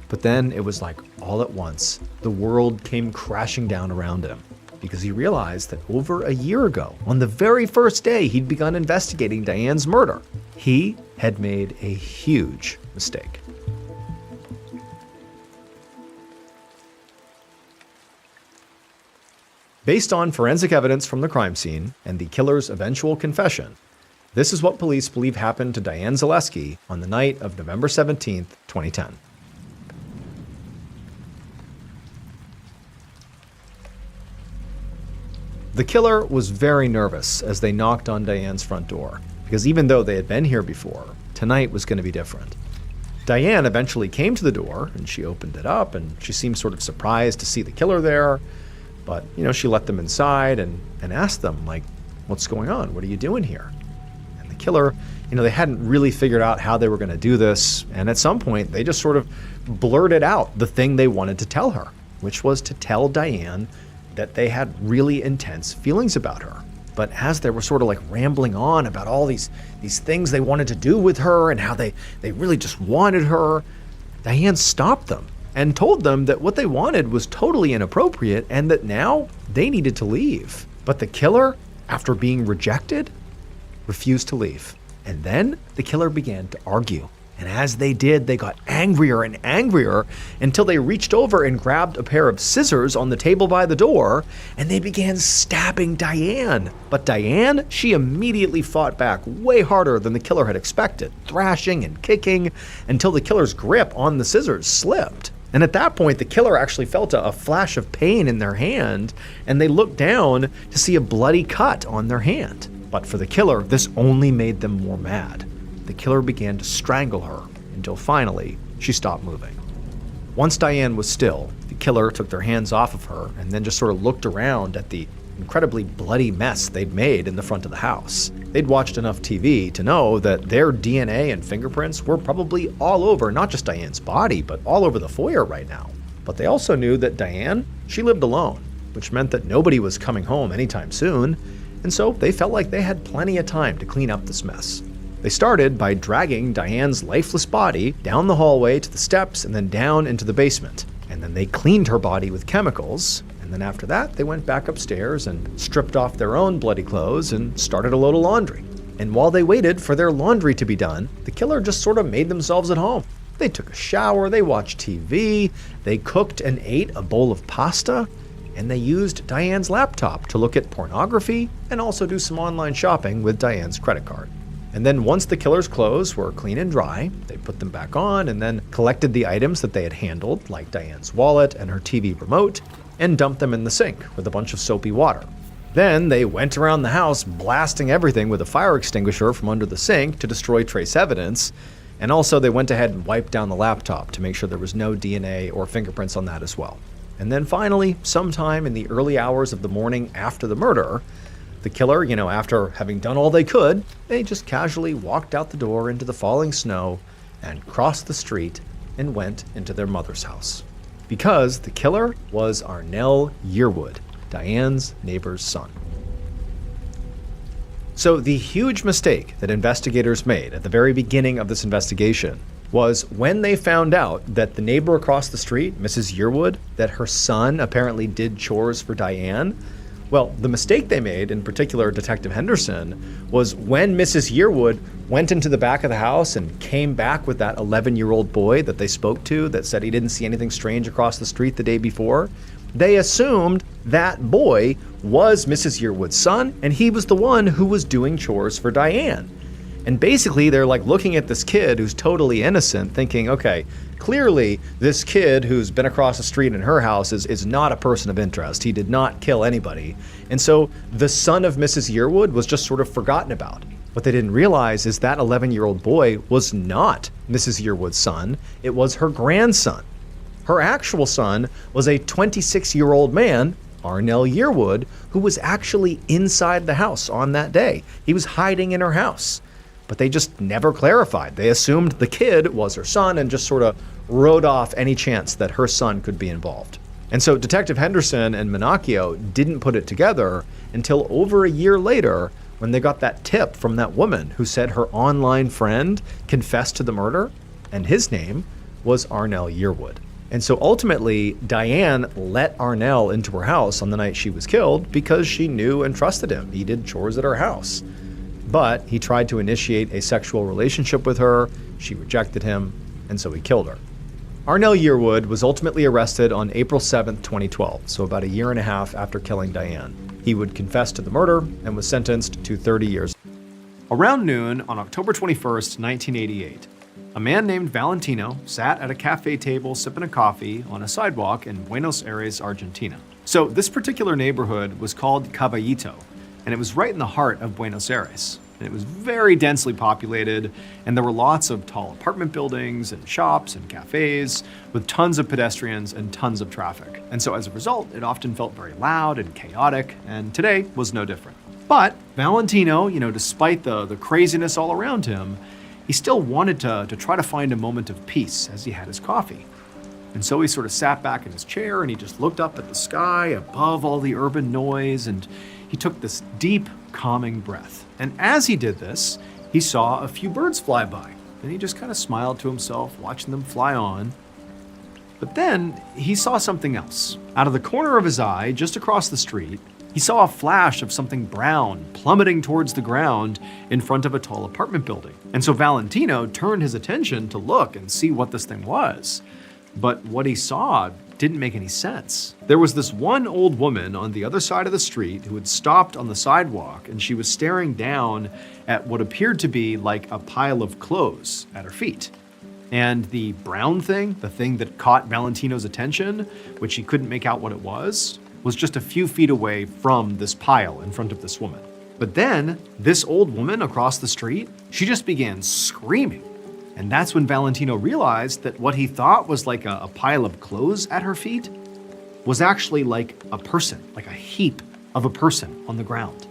But then it was like all at once, the world came crashing down around him, because he realized that over a year ago, on the very first day he'd begun investigating Diane's murder, he had made a huge mistake. Based on forensic evidence from the crime scene and the killer's eventual confession, this is what police believe happened to Diane Zaleski on the night of November 17, 2010. The killer was very nervous as they knocked on Diane's front door, because even though they had been here before, tonight was going to be different. Diane eventually came to the door, and she opened it up, and she seemed sort of surprised to see the killer there. But, she let them inside and asked them, what's going on? What are you doing here? And the killer, they hadn't really figured out how they were going to do this. And at some point, they just sort of blurted out the thing they wanted to tell her, which was to tell Diane that they had really intense feelings about her. But as they were sort of rambling on about all these things they wanted to do with her and how they really just wanted her, Diane stopped them and told them that what they wanted was totally inappropriate and that now they needed to leave. But the killer, after being rejected, refused to leave. And then the killer began to argue. And as they did, they got angrier and angrier until they reached over and grabbed a pair of scissors on the table by the door, and they began stabbing Diane. But Diane, she immediately fought back way harder than the killer had expected, thrashing and kicking until the killer's grip on the scissors slipped. And at that point, the killer actually felt a flash of pain in their hand, and they looked down to see a bloody cut on their hand. But for the killer, this only made them more mad. The killer began to strangle her until finally she stopped moving. Once Diane was still, the killer took their hands off of her and then just sort of looked around at the incredibly bloody mess they'd made in the front of the house. They'd watched enough TV to know that their DNA and fingerprints were probably all over not just Diane's body, but all over the foyer right now. But they also knew that Diane, she lived alone, which meant that nobody was coming home anytime soon, and so they felt like they had plenty of time to clean up this mess. They started by dragging Diane's lifeless body down the hallway to the steps and then down into the basement. And then they cleaned her body with chemicals. And then after that, they went back upstairs and stripped off their own bloody clothes and started a load of laundry. And while they waited for their laundry to be done, the killer just sort of made themselves at home. They took a shower, they watched TV, they cooked and ate a bowl of pasta, and they used Diane's laptop to look at pornography and also do some online shopping with Diane's credit card. And then once the killer's clothes were clean and dry, they put them back on and then collected the items that they had handled, like Diane's wallet and her TV remote, and dumped them in the sink with a bunch of soapy water. Then they went around the house blasting everything with a fire extinguisher from under the sink to destroy trace evidence, and also they went ahead and wiped down the laptop to make sure there was no DNA or fingerprints on that as well. And then finally, sometime in the early hours of the morning after the murder, the killer, after having done all they could, they just casually walked out the door into the falling snow and crossed the street and went into their mother's house. Because the killer was Arnell Yearwood, Diane's neighbor's son. So the huge mistake that investigators made at the very beginning of this investigation was when they found out that the neighbor across the street, Mrs. Yearwood, that her son apparently did chores for Diane. Well, the mistake they made, in particular Detective Henderson, was when Mrs. Yearwood went into the back of the house and came back with that 11-year-old boy that they spoke to that said he didn't see anything strange across the street the day before, they assumed that boy was Mrs. Yearwood's son, and he was the one who was doing chores for Diane. And basically, they're like looking at this kid who's totally innocent, thinking, okay, clearly this kid who's been across the street in her house is not a person of interest. He did not kill anybody. And so the son of Mrs. Yearwood was just sort of forgotten about. What they didn't realize is that 11-year-old boy was not Mrs. Yearwood's son. It was her grandson. Her actual son was a 26-year-old man, Arnell Yearwood, who was actually inside the house on that day. He was hiding in her house. But they just never clarified. They assumed the kid was her son and just sort of wrote off any chance that her son could be involved. And so Detective Henderson and Minacchio didn't put it together until over a year later when they got that tip from that woman who said her online friend confessed to the murder, and his name was Arnell Yearwood. And so ultimately, Diane let Arnell into her house on the night she was killed because she knew and trusted him. He did chores at her house. But he tried to initiate a sexual relationship with her, she rejected him, and so he killed her. Arnell Yearwood was ultimately arrested on April 7th, 2012, so about a year and a half after killing Diane. He would confess to the murder and was sentenced to 30 years. Around noon on October 21st, 1988, a man named Valentino sat at a cafe table sipping a coffee on a sidewalk in Buenos Aires, Argentina. So this particular neighborhood was called Caballito, and it was right in the heart of Buenos Aires. And it was very densely populated, and there were lots of tall apartment buildings and shops and cafes with tons of pedestrians and tons of traffic. And so as a result, it often felt very loud and chaotic, and today was no different. But Valentino, despite the craziness all around him, he still wanted to try to find a moment of peace as he had his coffee. And so he sort of sat back in his chair and he just looked up at the sky above all the urban noise, and he took this deep, calming breath. And as he did this, he saw a few birds fly by, and he just kind of smiled to himself, watching them fly on. But then he saw something else. Out of the corner of his eye, just across the street, he saw a flash of something brown plummeting towards the ground in front of a tall apartment building. And so Valentino turned his attention to look and see what this thing was. But what he saw didn't make any sense. There was this one old woman on the other side of the street who had stopped on the sidewalk, and she was staring down at what appeared to be like a pile of clothes at her feet. And the brown thing, the thing that caught Valentino's attention, which he couldn't make out what it was just a few feet away from this pile in front of this woman. But then, this old woman across the street, she just began screaming. And that's when Valentino realized that what he thought was like a pile of clothes at her feet was actually like a person, like a heap of a person on the ground.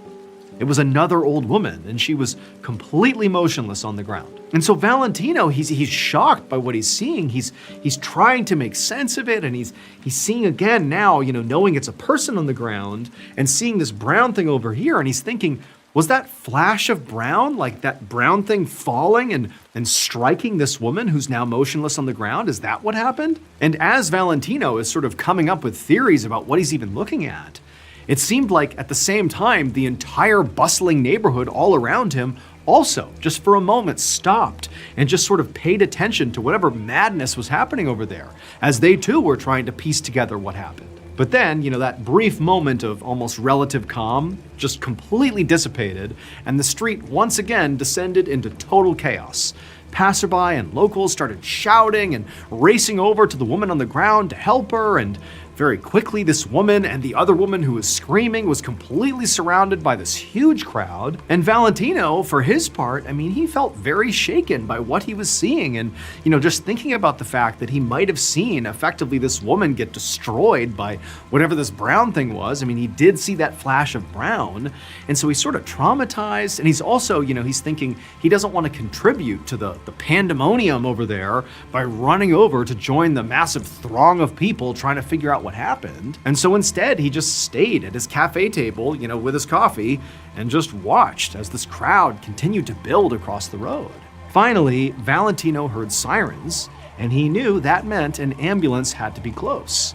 It was another old woman, and she was completely motionless on the ground. And so Valentino, he's shocked by what he's seeing. He's trying to make sense of it, and he's seeing again now, knowing it's a person on the ground and seeing this brown thing over here, and he's thinking, was that flash of brown, like that brown thing falling and striking this woman who's now motionless on the ground? Is that what happened? And as Valentino is sort of coming up with theories about what he's even looking at, it seemed like at the same time, the entire bustling neighborhood all around him also, just for a moment, stopped and just sort of paid attention to whatever madness was happening over there, as they too were trying to piece together what happened. But then, that brief moment of almost relative calm just completely dissipated, and the street once again descended into total chaos. Passerby and locals started shouting and racing over to the woman on the ground to help her, and very quickly, this woman and the other woman who was screaming was completely surrounded by this huge crowd. And Valentino, for his part, he felt very shaken by what he was seeing. And, just thinking about the fact that he might have seen effectively this woman get destroyed by whatever this brown thing was. He did see that flash of brown. And so he's sort of traumatized. And he's also, he's thinking he doesn't want to contribute to the pandemonium over there by running over to join the massive throng of people trying to figure out what happened. And so instead, he just stayed at his cafe table, with his coffee, and just watched as this crowd continued to build across the road. Finally, Valentino heard sirens, and he knew that meant an ambulance had to be close.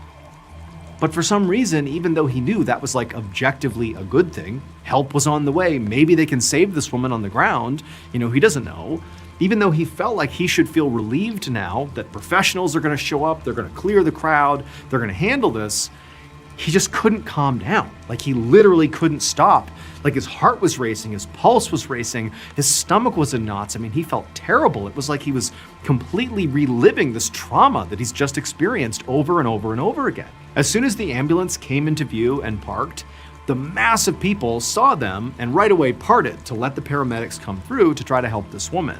But for some reason, even though he knew that was like objectively a good thing, help was on the way, maybe they can save this woman on the ground, he doesn't know. Even though he felt like he should feel relieved now that professionals are going to show up, they're going to clear the crowd, they're going to handle this, he just couldn't calm down. Like he literally couldn't stop. Like his heart was racing, his pulse was racing, his stomach was in knots. He felt terrible. It was like he was completely reliving this trauma that he's just experienced over and over and over again. As soon as the ambulance came into view and parked, the mass of people saw them and right away parted to let the paramedics come through to try to help this woman.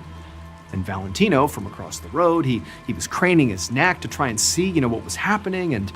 And Valentino, from across the road, he was craning his neck to try and see, what was happening. And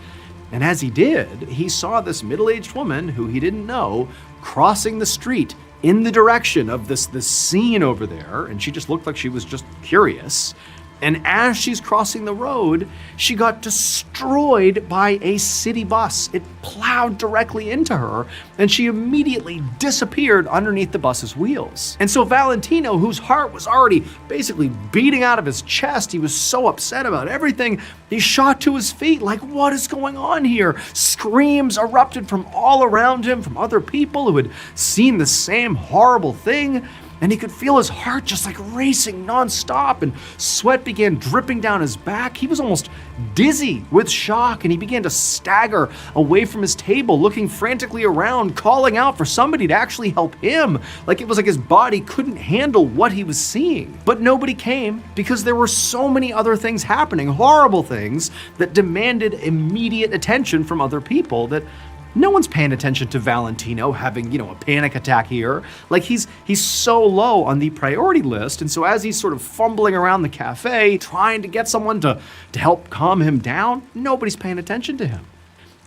as he did, he saw this middle-aged woman who he didn't know crossing the street in the direction of this scene over there. And she just looked like she was just curious. And as she's crossing the road, she got destroyed by a city bus. It plowed directly into her, and she immediately disappeared underneath the bus's wheels. And so Valentino, whose heart was already basically beating out of his chest, he was so upset about everything, he shot to his feet like, what is going on here? Screams erupted from all around him, from other people who had seen the same horrible thing. And he could feel his heart just like racing nonstop, and sweat began dripping down his back. He was almost dizzy with shock, and he began to stagger away from his table, looking frantically around, calling out for somebody to actually help him. Like it was like his body couldn't handle what he was seeing. But nobody came because there were so many other things happening, horrible things that demanded immediate attention from other people that no one's paying attention to Valentino having, a panic attack here. Like he's so low on the priority list. And so as he's sort of fumbling around the cafe, trying to get someone to help calm him down, nobody's paying attention to him.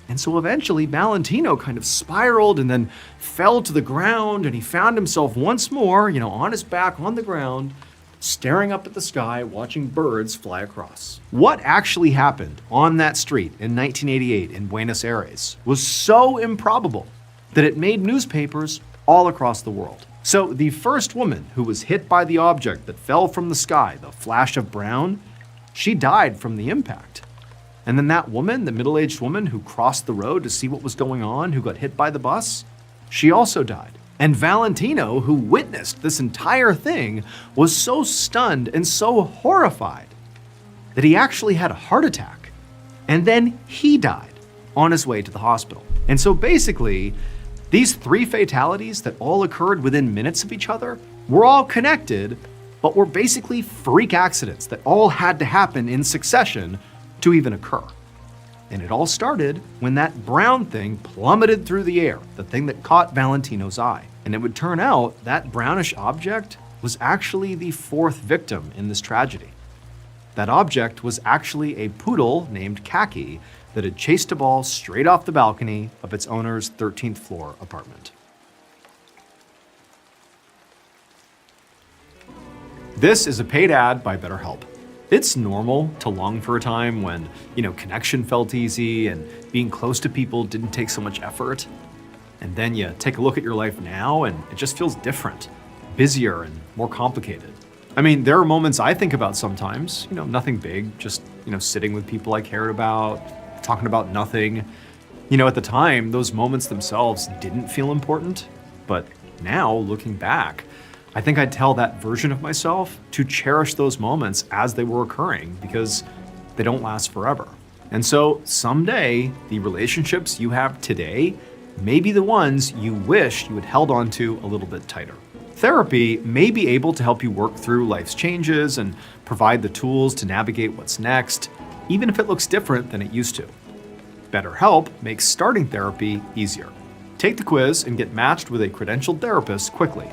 And so eventually Valentino kind of spiraled and then fell to the ground, and he found himself once more, on his back on the ground, staring up at the sky, watching birds fly across. What actually happened on that street in 1988 in Buenos Aires was so improbable that it made newspapers all across the world. So the first woman who was hit by the object that fell from the sky, the flash of brown, she died from the impact. And then that woman, the middle-aged woman who crossed the road to see what was going on, who got hit by the bus, she also died. And Valentino, who witnessed this entire thing, was so stunned and so horrified that he actually had a heart attack. And then he died on his way to the hospital. And so basically, these three fatalities that all occurred within minutes of each other were all connected, but were basically freak accidents that all had to happen in succession to even occur. And it all started when that brown thing plummeted through the air, the thing that caught Valentino's eye. And it would turn out that brownish object was actually the fourth victim in this tragedy. That object was actually a poodle named Khaki that had chased a ball straight off the balcony of its owner's 13th floor apartment. This is a paid ad by BetterHelp. It's normal to long for a time when, connection felt easy and being close to people didn't take so much effort. And then you take a look at your life now and it just feels different, busier and more complicated. I mean, there are moments I think about sometimes, nothing big, just, sitting with people I cared about, talking about nothing. At the time, those moments themselves didn't feel important. But now, looking back, I think I'd tell that version of myself to cherish those moments as they were occurring because they don't last forever. And so someday, the relationships you have today may be the ones you wish you had held on to a little bit tighter. Therapy may be able to help you work through life's changes and provide the tools to navigate what's next, even if it looks different than it used to. BetterHelp makes starting therapy easier. Take the quiz and get matched with a credentialed therapist quickly.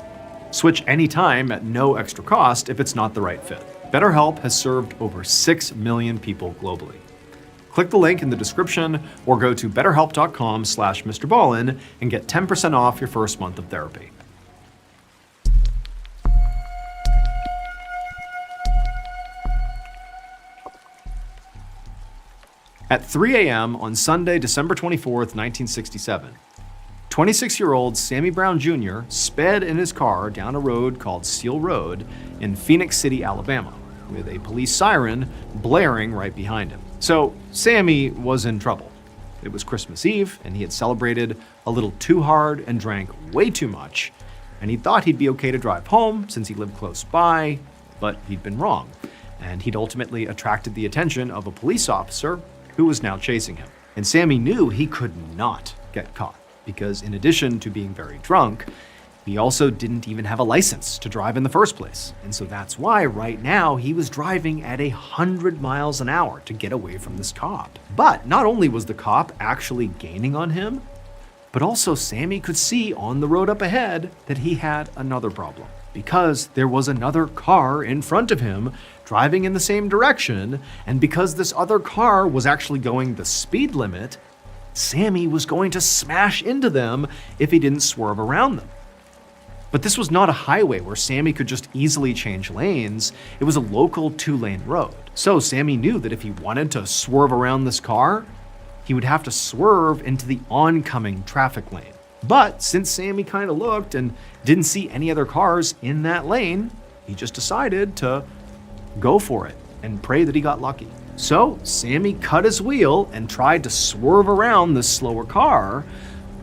Switch anytime at no extra cost if it's not the right fit. BetterHelp has served over 6 million people globally. Click the link in the description or go to betterhelp.com/Mr. Ballin and get 10% off your first month of therapy. At 3 a.m. on Sunday, December 24th, 1967, 26-year-old Sammy Brown Jr. sped in his car down a road called Seal Road in Phoenix City, Alabama, with a police siren blaring right behind him. So Sammy was in trouble. It was Christmas Eve, and he had celebrated a little too hard and drank way too much, and he thought he'd be okay to drive home since he lived close by, but he'd been wrong, and he'd ultimately attracted the attention of a police officer who was now chasing him. And Sammy knew he could not get caught because in addition to being very drunk, he also didn't even have a license to drive in the first place. And so that's why right now he was driving at 100 miles an hour to get away from this cop. But not only was the cop actually gaining on him, but also Sammy could see on the road up ahead that he had another problem. Because there was another car in front of him driving in the same direction, and because this other car was actually going the speed limit, Sammy was going to smash into them if he didn't swerve around them. But this was not a highway where Sammy could just easily change lanes. It was a local 2-lane road. So Sammy knew that if he wanted to swerve around this car, he would have to swerve into the oncoming traffic lane. But since Sammy kind of looked and didn't see any other cars in that lane, he just decided to go for it and pray that he got lucky. So Sammy cut his wheel and tried to swerve around this slower car.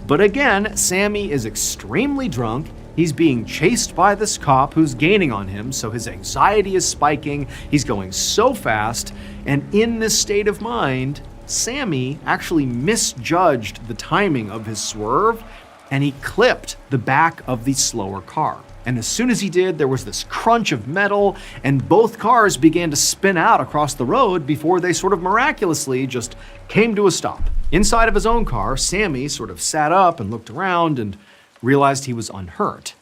But again, Sammy is extremely drunk. He's being chased by this cop who's gaining on him, so his anxiety is spiking. He's going so fast. And in this state of mind, Sammy actually misjudged the timing of his swerve, and he clipped the back of the slower car. And as soon as he did, there was this crunch of metal, and both cars began to spin out across the road before they sort of miraculously just came to a stop. Inside of his own car, Sammy sort of sat up and looked around and realized he was unhurt.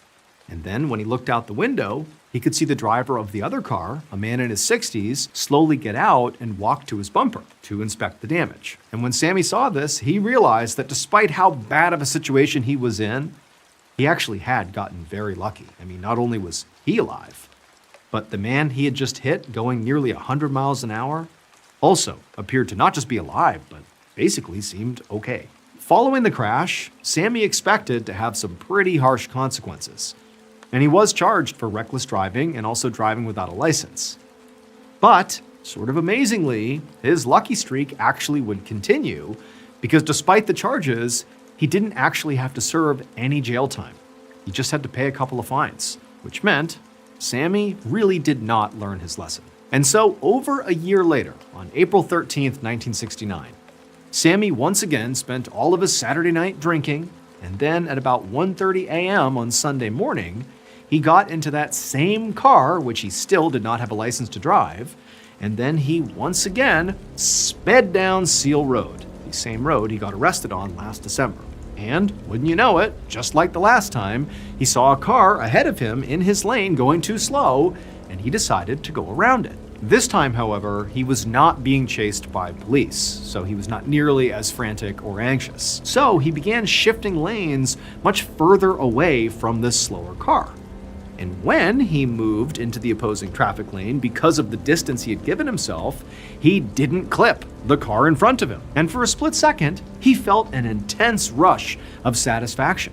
And then when he looked out the window, he could see the driver of the other car, a man in his 60s, slowly get out and walk to his bumper to inspect the damage. And when Sammy saw this, he realized that despite how bad of a situation he was in, he actually had gotten very lucky. I mean, not only was he alive, but the man he had just hit going nearly 100 miles an hour also appeared to not just be alive, but basically seemed okay. Following the crash, Sammy expected to have some pretty harsh consequences. And he was charged for reckless driving and also driving without a license. But, sort of amazingly, his lucky streak actually would continue because despite the charges, he didn't actually have to serve any jail time. He just had to pay a couple of fines, which meant Sammy really did not learn his lesson. And so over a year later, on April 13th, 1969, Sammy once again spent all of his Saturday night drinking, and then at about 1:30 a.m. on Sunday morning, he got into that same car, which he still did not have a license to drive, and then he once again sped down Seal Road, the same road he got arrested on last December. And, wouldn't you know it, just like the last time, he saw a car ahead of him in his lane going too slow, and he decided to go around it. This time, however, he was not being chased by police, so he was not nearly as frantic or anxious. So he began shifting lanes much further away from this slower car. And when he moved into the opposing traffic lane because of the distance he had given himself, he didn't clip the car in front of him. And for a split second, he felt an intense rush of satisfaction,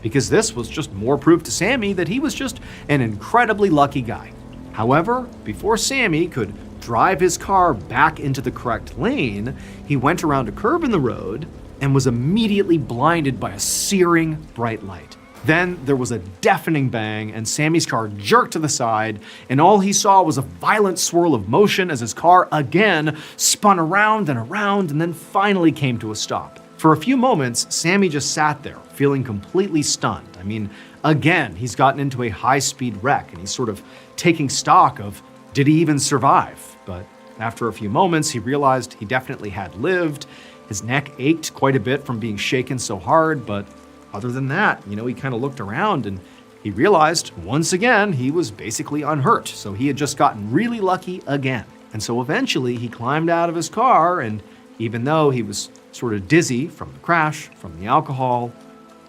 because this was just more proof to Sammy that he was just an incredibly lucky guy. However, before Sammy could drive his car back into the correct lane, he went around a curve in the road and was immediately blinded by a searing bright light. Then there was a deafening bang, and Sammy's car jerked to the side, and all he saw was a violent swirl of motion as his car again spun around and then finally came to a stop. For a few moments, Sammy just sat there, feeling completely stunned. I mean, again, he's gotten into a high-speed wreck, and he's sort of taking stock of, did he even survive? But after a few moments, he realized he definitely had lived. His neck ached quite a bit from being shaken so hard, but other than that, he kind of looked around and he realized once again he was basically unhurt. So he had just gotten really lucky again. And so eventually he climbed out of his car, and even though he was sort of dizzy from the crash, from the alcohol,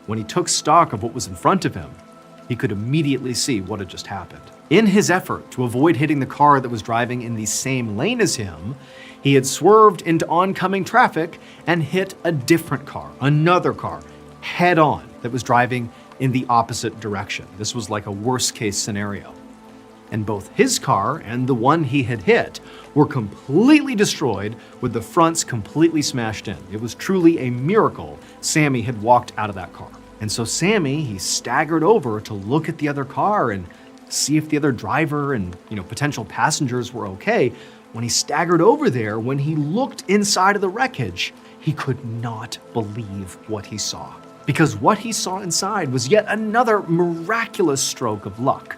when he took stock of what was in front of him, he could immediately see what had just happened. In his effort to avoid hitting the car that was driving in the same lane as him, he had swerved into oncoming traffic and hit a different car, another car, head on, that was driving in the opposite direction. This was like a worst case scenario. And both his car and the one he had hit were completely destroyed, with the fronts completely smashed in. It was truly a miracle Sammy had walked out of that car. And so Sammy, he staggered over to look at the other car and see if the other driver and potential passengers were okay. When he staggered over there, when he looked inside of the wreckage, he could not believe what he saw. Because what he saw inside was yet another miraculous stroke of luck.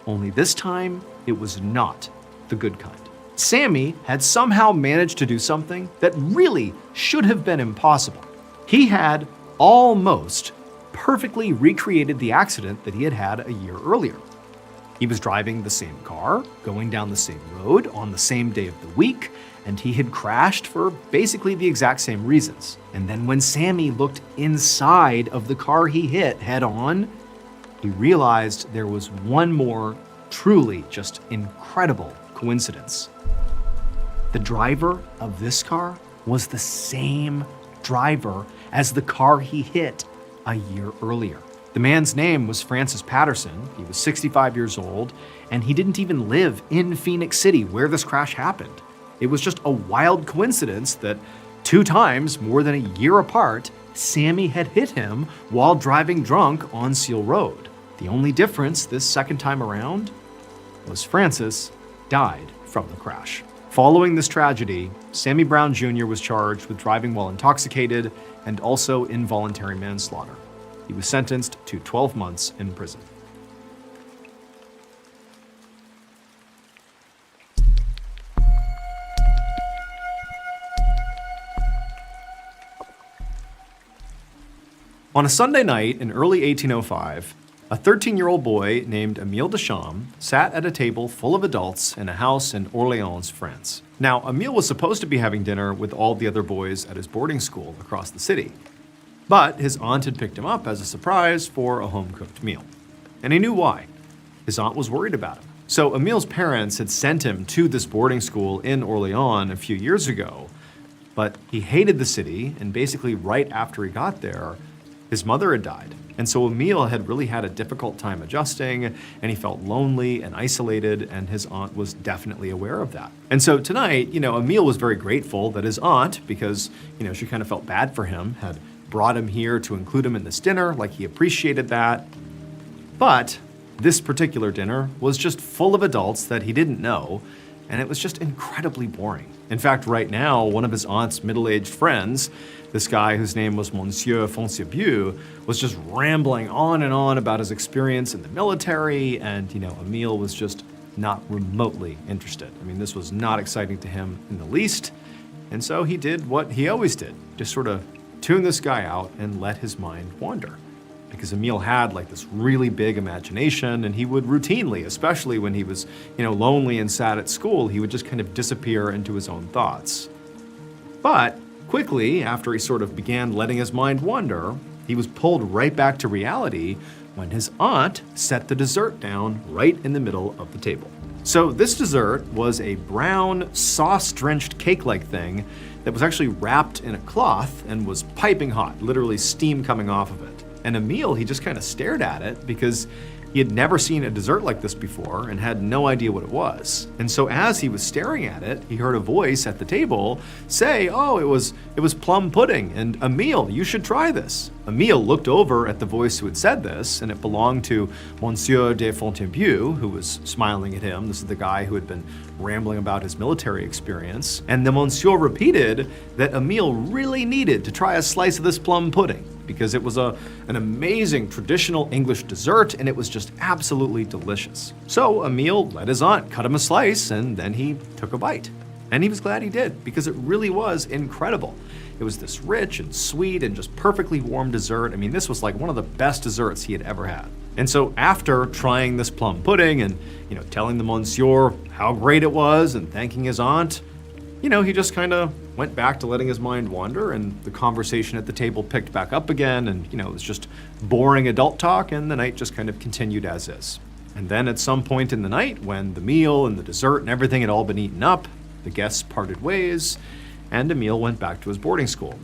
Only this time, it was not the good kind. Sammy had somehow managed to do something that really should have been impossible. He had almost perfectly recreated the accident that he had had a year earlier. He was driving the same car, going down the same road on the same day of the week, and he had crashed for basically the exact same reasons. And then when Sammy looked inside of the car he hit head on, he realized there was one more truly just incredible coincidence. The driver of this car was the same driver as the car he hit a year earlier. The man's name was Francis Patterson. He was 65 years old, and he didn't even live in Phoenix City where this crash happened. It was just a wild coincidence that 2 times, more than a year apart, Sammy had hit him while driving drunk on Seal Road. The only difference this second time around was Francis died from the crash. Following this tragedy, Sammy Brown Jr. was charged with driving while intoxicated and also involuntary manslaughter. He was sentenced to 12 months in prison. On a Sunday night in early 1805, a 13-year-old boy named Emile Deschamps sat at a table full of adults in a house in Orléans, France. Now, Emile was supposed to be having dinner with all the other boys at his boarding school across the city, but his aunt had picked him up as a surprise for a home-cooked meal. And he knew why. His aunt was worried about him. So Emile's parents had sent him to this boarding school in Orléans a few years ago, but he hated the city, and basically right after he got there, his mother had died. And so Emile had really had a difficult time adjusting, and he felt lonely and isolated, and his aunt was definitely aware of that. And so tonight, Emile was very grateful that his aunt, because, she kind of felt bad for him, had brought him here to include him in this dinner, like he appreciated that. But this particular dinner was just full of adults that he didn't know, and it was just incredibly boring. In fact, right now, one of his aunt's middle-aged friends, this guy whose name was Monsieur Fonciabue, was just rambling on and on about his experience in the military, and, Emile was just not remotely interested. I mean, this was not exciting to him in the least. And so he did what he always did, just sort of tune this guy out and let his mind wander. Because Emile had like this really big imagination, and he would routinely, especially when he was, lonely and sad at school, he would just kind of disappear into his own thoughts. But quickly, after he sort of began letting his mind wander, he was pulled right back to reality when his aunt set the dessert down right in the middle of the table. So this dessert was a brown, sauce-drenched cake-like thing that was actually wrapped in a cloth and was piping hot, literally steam coming off of it. And Emile, he just kind of stared at it because he had never seen a dessert like this before and had no idea what it was. And so as he was staring at it, he heard a voice at the table say, "Oh, it was plum pudding, and Emile, you should try this." Emile looked over at the voice who had said this, and it belonged to Monsieur de Fontainebleau, who was smiling at him. This is the guy who had been rambling about his military experience. And the Monsieur repeated that Emile really needed to try a slice of this plum pudding because it was an amazing traditional English dessert, and it was just absolutely delicious. So Emile let his aunt cut him a slice, and then he took a bite. And he was glad he did, because it really was incredible. It was this rich and sweet and just perfectly warm dessert. I mean, this was like one of the best desserts he had ever had. And so after trying this plum pudding and, telling the Monsieur how great it was and thanking his aunt, he just kind of went back to letting his mind wander, and the conversation at the table picked back up again, and, it was just boring adult talk, and the night just kind of continued as is. And then at some point in the night, when the meal and the dessert and everything had all been eaten up, the guests parted ways, and Emile went back to his boarding school.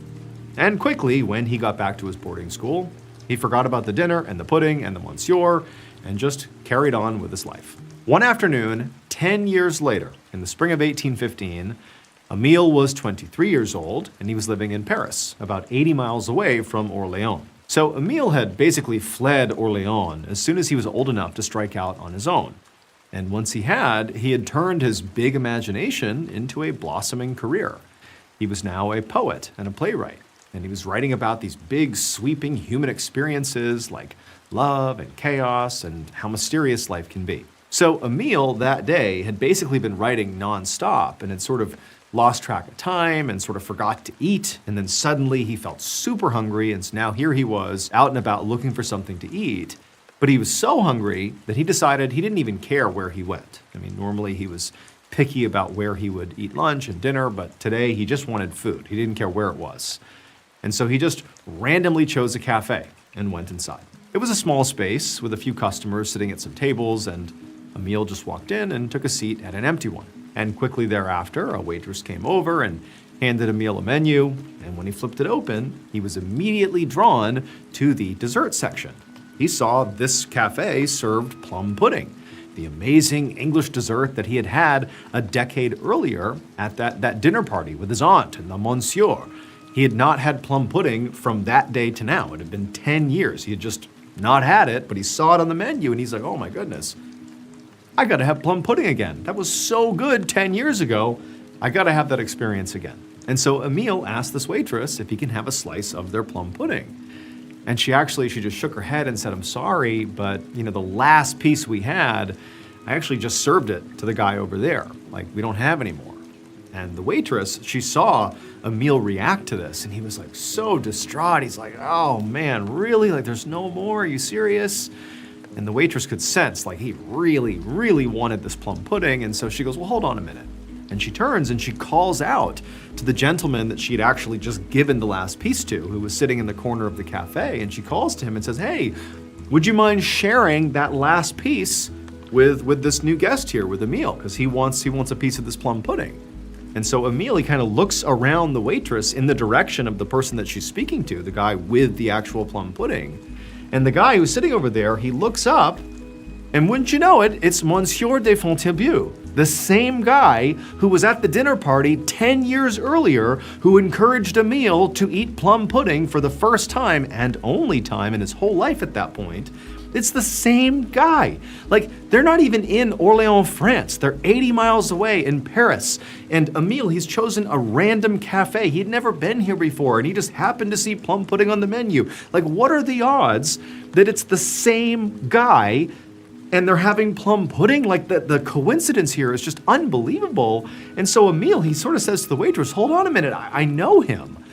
And quickly, when he got back to his boarding school, he forgot about the dinner and the pudding and the Monsieur, and just carried on with his life. One afternoon, 10 years later, in the spring of 1815, Emile was 23 years old, and he was living in Paris, about 80 miles away from Orléans. So Emile had basically fled Orléans as soon as he was old enough to strike out on his own. And once he had turned his big imagination into a blossoming career. He was now a poet and a playwright, and he was writing about these big, sweeping human experiences like love and chaos and how mysterious life can be. So Emile that day had basically been writing nonstop and had sort of lost track of time and sort of forgot to eat. And then suddenly he felt super hungry. And so now here he was out and about looking for something to eat. But he was so hungry that he decided he didn't even care where he went. I mean, normally he was picky about where he would eat lunch and dinner, but today he just wanted food. He didn't care where it was. And so he just randomly chose a cafe and went inside. It was a small space with a few customers sitting at some tables, and Emile just walked in and took a seat at an empty one. And quickly thereafter, a waitress came over and handed Emile a menu, and when he flipped it open, he was immediately drawn to the dessert section. He saw this cafe served plum pudding, the amazing English dessert that he had had a decade earlier at that dinner party with his aunt and the Monsieur. He had not had plum pudding from that day to now. It had been 10 years. He had just not had it, but he saw it on the menu, and he's like, oh my goodness, I gotta have plum pudding again. That was so good 10 years ago. I gotta have that experience again. And so Emile asked this waitress if he can have a slice of their plum pudding. And she just shook her head and said, I'm sorry, but the last piece we had, I actually just served it to the guy over there. Like, we don't have any more. And the waitress, she saw Emile react to this, and he was like so distraught. He's like, oh man, really? Like, there's no more? Are you serious? And the waitress could sense like he really, really wanted this plum pudding. And so she goes, well, hold on a minute. And she turns and she calls out to the gentleman that she had actually just given the last piece to, who was sitting in the corner of the cafe. And she calls to him and says, hey, would you mind sharing that last piece with this new guest here, with Emile? Because he wants a piece of this plum pudding. And so Emile kind of looks around the waitress in the direction of the person that she's speaking to, the guy with the actual plum pudding. And the guy who's sitting over there, he looks up, and wouldn't you know it, it's Monsieur de Fontainebleau, the same guy who was at the dinner party 10 years earlier, who encouraged Emile to eat plum pudding for the first time and only time in his whole life at that point. It's the same guy. Like, they're not even in Orléans, France. They're 80 miles away in Paris. And Emile, he's chosen a random cafe. He'd never been here before, and he just happened to see plum pudding on the menu. Like, what are the odds that it's the same guy and they're having plum pudding. Like the coincidence here is just unbelievable. And so Emile, he sort of says to the waitress, hold on a minute, I know him.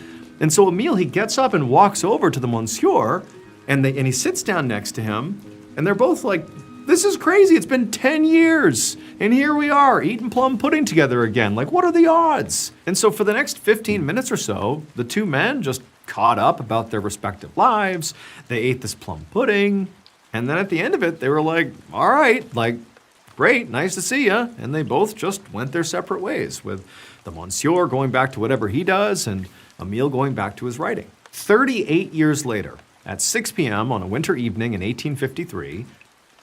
And so Emile, he gets up and walks over to the monsieur, and he sits down next to him, and they're both like, this is crazy, it's been 10 years, and here we are, eating plum pudding together again. Like, what are the odds? And so for the next 15 minutes or so, the two men just caught up about their respective lives, they ate this plum pudding, and then at the end of it, they were like, all right, like, great, nice to see ya. And they both just went their separate ways, with the monsieur going back to whatever he does, and Emile going back to his writing. 38 years later, at 6 p.m. on a winter evening in 1853,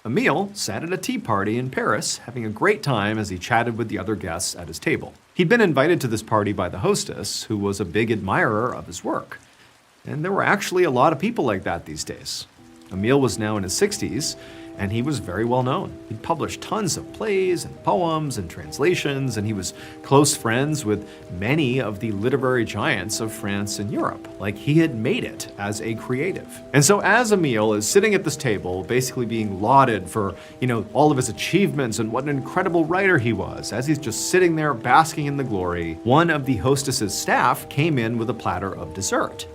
Emile sat at a tea party in Paris, having a great time as he chatted with the other guests at his table. He'd been invited to this party by the hostess, who was a big admirer of his work. And there were actually a lot of people like that these days. Emile was now in his 60s, and he was very well known. He'd published tons of plays and poems and translations, and he was close friends with many of the literary giants of France and Europe. Like, he had made it as a creative. And so as Emile is sitting at this table, basically being lauded for, all of his achievements and what an incredible writer he was, as he's just sitting there basking in the glory, one of the hostess's staff came in with a platter of dessert.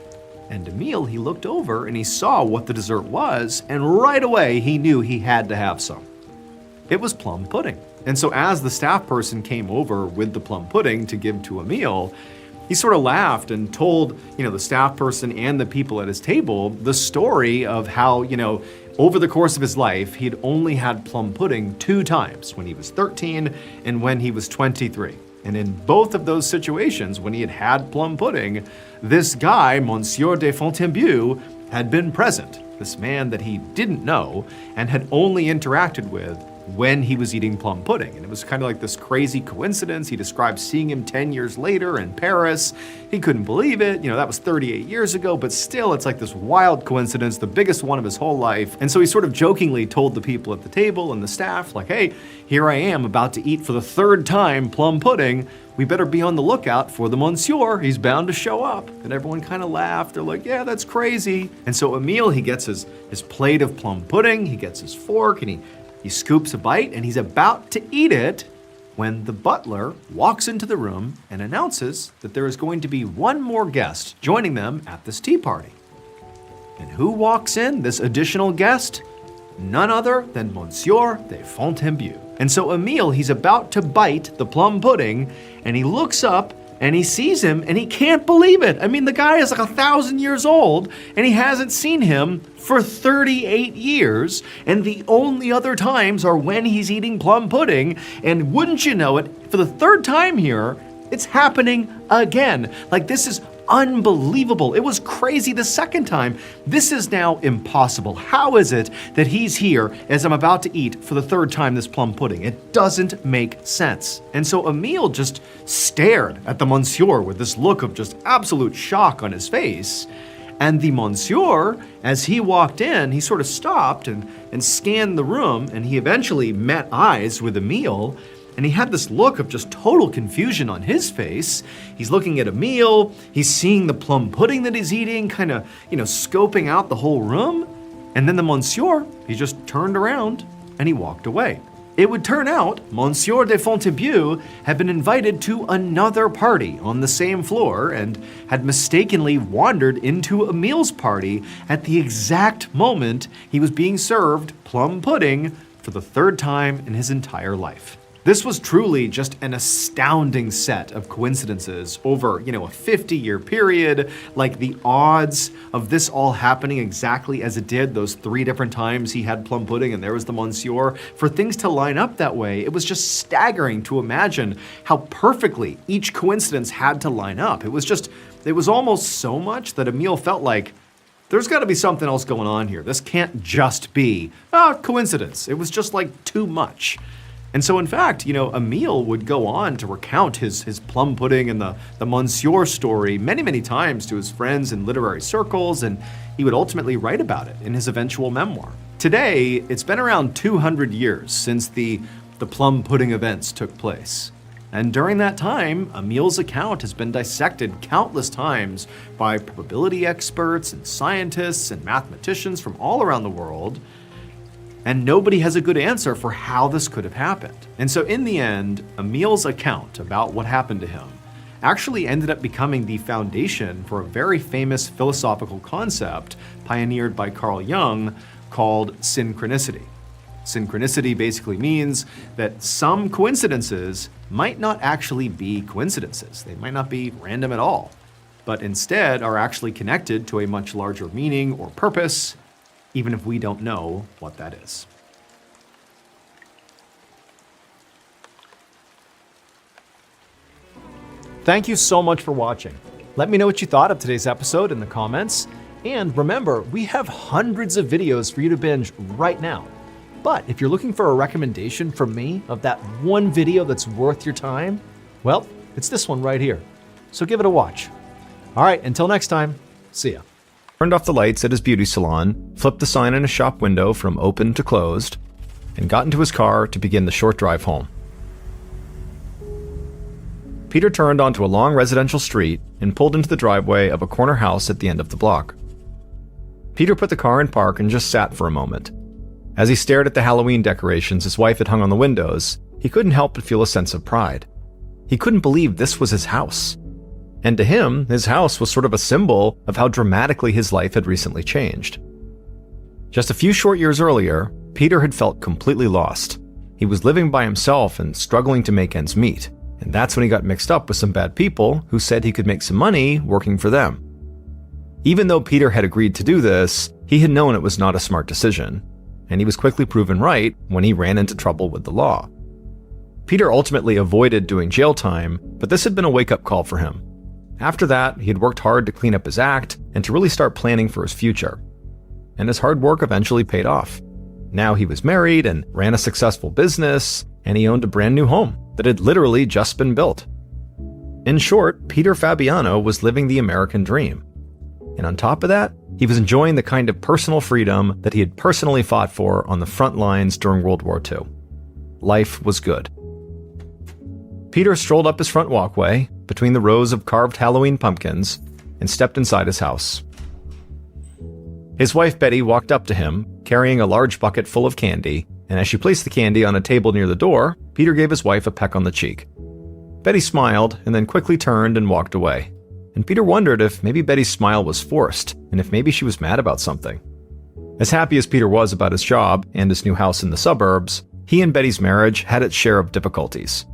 And Emile, he looked over and he saw what the dessert was, and right away he knew he had to have some. It was plum pudding. And so as the staff person came over with the plum pudding to give to Emile, he sort of laughed and told, the staff person and the people at his table the story of how, over the course of his life, he'd only had plum pudding 2 times, when he was 13 and when he was 23. And in both of those situations, when he had had plum pudding, this guy, Monsieur de Fontainebleau, had been present. This man that he didn't know and had only interacted with when he was eating plum pudding. And it was kind of like this crazy coincidence. He described seeing him 10 years later in Paris. He couldn't believe it. That was 38 years ago, but still, it's like this wild coincidence, the biggest one of his whole life. And so he sort of jokingly told the people at the table and the staff, like, hey, here I am about to eat for the 3rd time plum pudding. We better be on the lookout for the monsieur. He's bound to show up. And everyone kind of laughed. They're like, yeah, that's crazy. And so Emile, he gets his plate of plum pudding, he gets his fork, and he scoops a bite, and he's about to eat it when the butler walks into the room and announces that there is going to be one more guest joining them at this tea party. And who walks in, this additional guest? None other than Monsieur de Fontainebleau. And so Emile, he's about to bite the plum pudding, and he looks up and he sees him and he can't believe it. I mean, the guy is like 1,000 years old and he hasn't seen him for 38 years. And the only other times are when he's eating plum pudding. And wouldn't you know it, for the 3rd time here, it's happening again. Like, this is unbelievable. It was crazy the 2nd time. This is now impossible. How is it that he's here as I'm about to eat for the 3rd time this plum pudding? It doesn't make sense. And so Emile just stared at the monsieur with this look of just absolute shock on his face. And the monsieur, as he walked in, he sort of stopped and scanned the room, and he eventually met eyes with Emile. And he had this look of just total confusion on his face. He's looking at Emile, he's seeing the plum pudding that he's eating, kind of, scoping out the whole room. And then the monsieur, he just turned around and he walked away. It would turn out Monsieur de Fontainebleau had been invited to another party on the same floor and had mistakenly wandered into Emile's party at the exact moment he was being served plum pudding for the 3rd time in his entire life. This was truly just an astounding set of coincidences over, a 50-year period. Like, the odds of this all happening exactly as it did those 3 different times he had plum pudding and there was the monsieur, for things to line up that way, it was just staggering to imagine how perfectly each coincidence had to line up. It was almost so much that Emile felt like, there's got to be something else going on here. This can't just be coincidence. It was just like too much. And so, in fact, Emile would go on to recount his plum pudding and the monsieur story many, many times to his friends in literary circles, and he would ultimately write about it in his eventual memoir. Today, it's been around 200 years since the plum pudding events took place. And during that time, Emile's account has been dissected countless times by probability experts and scientists and mathematicians from all around the world. And nobody has a good answer for how this could have happened. And so in the end, Emil's account about what happened to him actually ended up becoming the foundation for a very famous philosophical concept pioneered by Carl Jung called synchronicity. Synchronicity basically means that some coincidences might not actually be coincidences. They might not be random at all, but instead are actually connected to a much larger meaning or purpose, even if we don't know what that is. Thank you so much for watching. Let me know what you thought of today's episode in the comments. And remember, we have hundreds of videos for you to binge right now. But if you're looking for a recommendation from me of that one video that's worth your time, well, it's this one right here. So give it a watch. All right, until next time, see ya. Turned off the lights at his beauty salon, flipped the sign in his shop window from open to closed, and got into his car to begin the short drive home. Peter turned onto a long residential street and pulled into the driveway of a corner house at the end of the block. Peter put the car in park and just sat for a moment. As he stared at the Halloween decorations his wife had hung on the windows, he couldn't help but feel a sense of pride. He couldn't believe this was his house. And to him, his house was sort of a symbol of how dramatically his life had recently changed. Just a few short years earlier, Peter had felt completely lost. He was living by himself and struggling to make ends meet, and that's when he got mixed up with some bad people who said he could make some money working for them. Even though Peter had agreed to do this, he had known it was not a smart decision, and he was quickly proven right when he ran into trouble with the law. Peter ultimately avoided doing jail time, but this had been a wake-up call for him. After that, he had worked hard to clean up his act and to really start planning for his future. And his hard work eventually paid off. Now he was married and ran a successful business, and he owned a brand new home that had literally just been built. In short, Peter Fabiano was living the American dream. And on top of that, he was enjoying the kind of personal freedom that he had personally fought for on the front lines during World War II. Life was good. Peter strolled up his front walkway between the rows of carved Halloween pumpkins and stepped inside his house. His wife Betty walked up to him, carrying a large bucket full of candy, and as she placed the candy on a table near the door, Peter gave his wife a peck on the cheek. Betty smiled and then quickly turned and walked away. And Peter wondered if maybe Betty's smile was forced, and if maybe she was mad about something. As happy as Peter was about his job and his new house in the suburbs, he and Betty's marriage had its share of difficulties.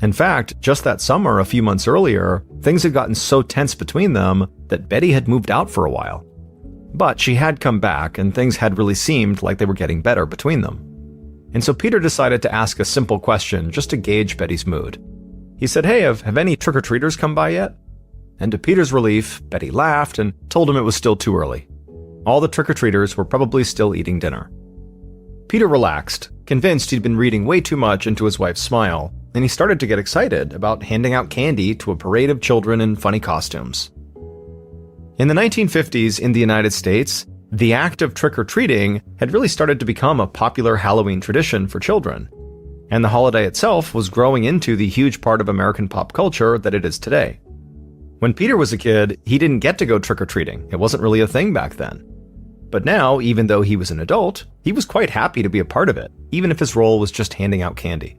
In fact, just that summer, a few months earlier, things had gotten so tense between them that Betty had moved out for a while. But she had come back, and things had really seemed like they were getting better between them. And so Peter decided to ask a simple question just to gauge Betty's mood. He said, "Hey, have any trick-or-treaters come by yet?" And to Peter's relief, Betty laughed and told him it was still too early. All the trick-or-treaters were probably still eating dinner. Peter relaxed, convinced he'd been reading way too much into his wife's smile, and he started to get excited about handing out candy to a parade of children in funny costumes. In the 1950s in the United States, the act of trick-or-treating had really started to become a popular Halloween tradition for children, and the holiday itself was growing into the huge part of American pop culture that it is today. When Peter was a kid, he didn't get to go trick-or-treating. It wasn't really a thing back then. But now, even though he was an adult, he was quite happy to be a part of it, even if his role was just handing out candy.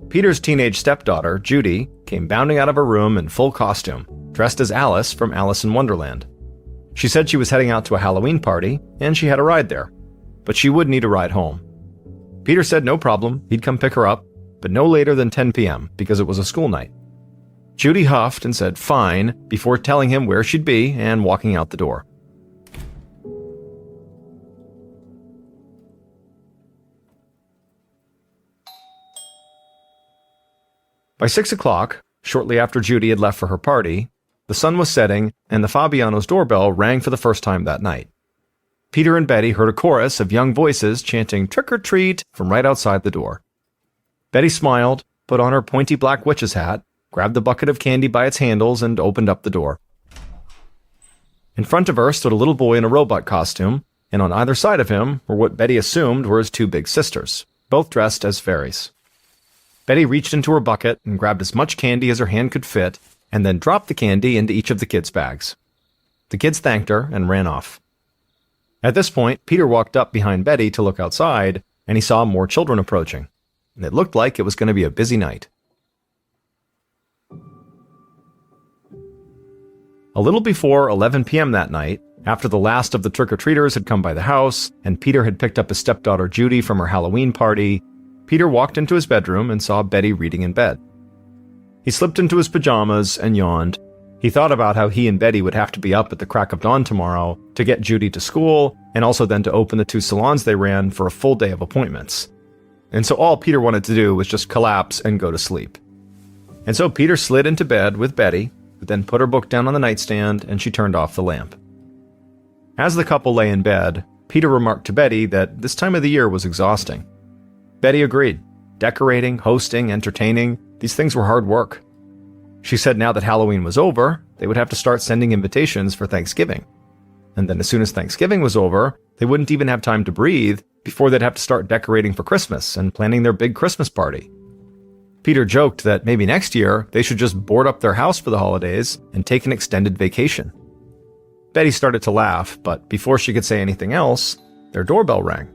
Peter's teenage stepdaughter, Judy, came bounding out of her room in full costume, dressed as Alice from Alice in Wonderland. She said she was heading out to a Halloween party, and she had a ride there, but she would need a ride home. Peter said no problem, he'd come pick her up, but no later than 10 p.m. because it was a school night. Judy huffed and said fine before telling him where she'd be and walking out the door. By 6 o'clock, shortly after Judy had left for her party, the sun was setting and the Fabiano's doorbell rang for the first time that night. Peter and Betty heard a chorus of young voices chanting "Trick or treat" from right outside the door. Betty smiled, put on her pointy black witch's hat, grabbed the bucket of candy by its handles, and opened up the door. In front of her stood a little boy in a robot costume, and on either side of him were what Betty assumed were his two big sisters, both dressed as fairies. Betty reached into her bucket and grabbed as much candy as her hand could fit, and then dropped the candy into each of the kids' bags. The kids thanked her and ran off. At this point, Peter walked up behind Betty to look outside, and he saw more children approaching. And it looked like it was going to be a busy night. A little before 11 p.m. that night, after the last of the trick-or-treaters had come by the house, and Peter had picked up his stepdaughter Judy from her Halloween party, Peter walked into his bedroom and saw Betty reading in bed. He slipped into his pajamas and yawned. He thought about how he and Betty would have to be up at the crack of dawn tomorrow to get Judy to school, and also then to open the 2 salons they ran for a full day of appointments. And so all Peter wanted to do was just collapse and go to sleep. And so Peter slid into bed with Betty, but then put her book down on the nightstand and she turned off the lamp. As the couple lay in bed, Peter remarked to Betty that this time of the year was exhausting. Betty agreed. Decorating, hosting, entertaining, these things were hard work. She said now that Halloween was over, they would have to start sending invitations for Thanksgiving. And then as soon as Thanksgiving was over, they wouldn't even have time to breathe before they'd have to start decorating for Christmas and planning their big Christmas party. Peter joked that maybe next year they should just board up their house for the holidays and take an extended vacation. Betty started to laugh, but before she could say anything else, their doorbell rang.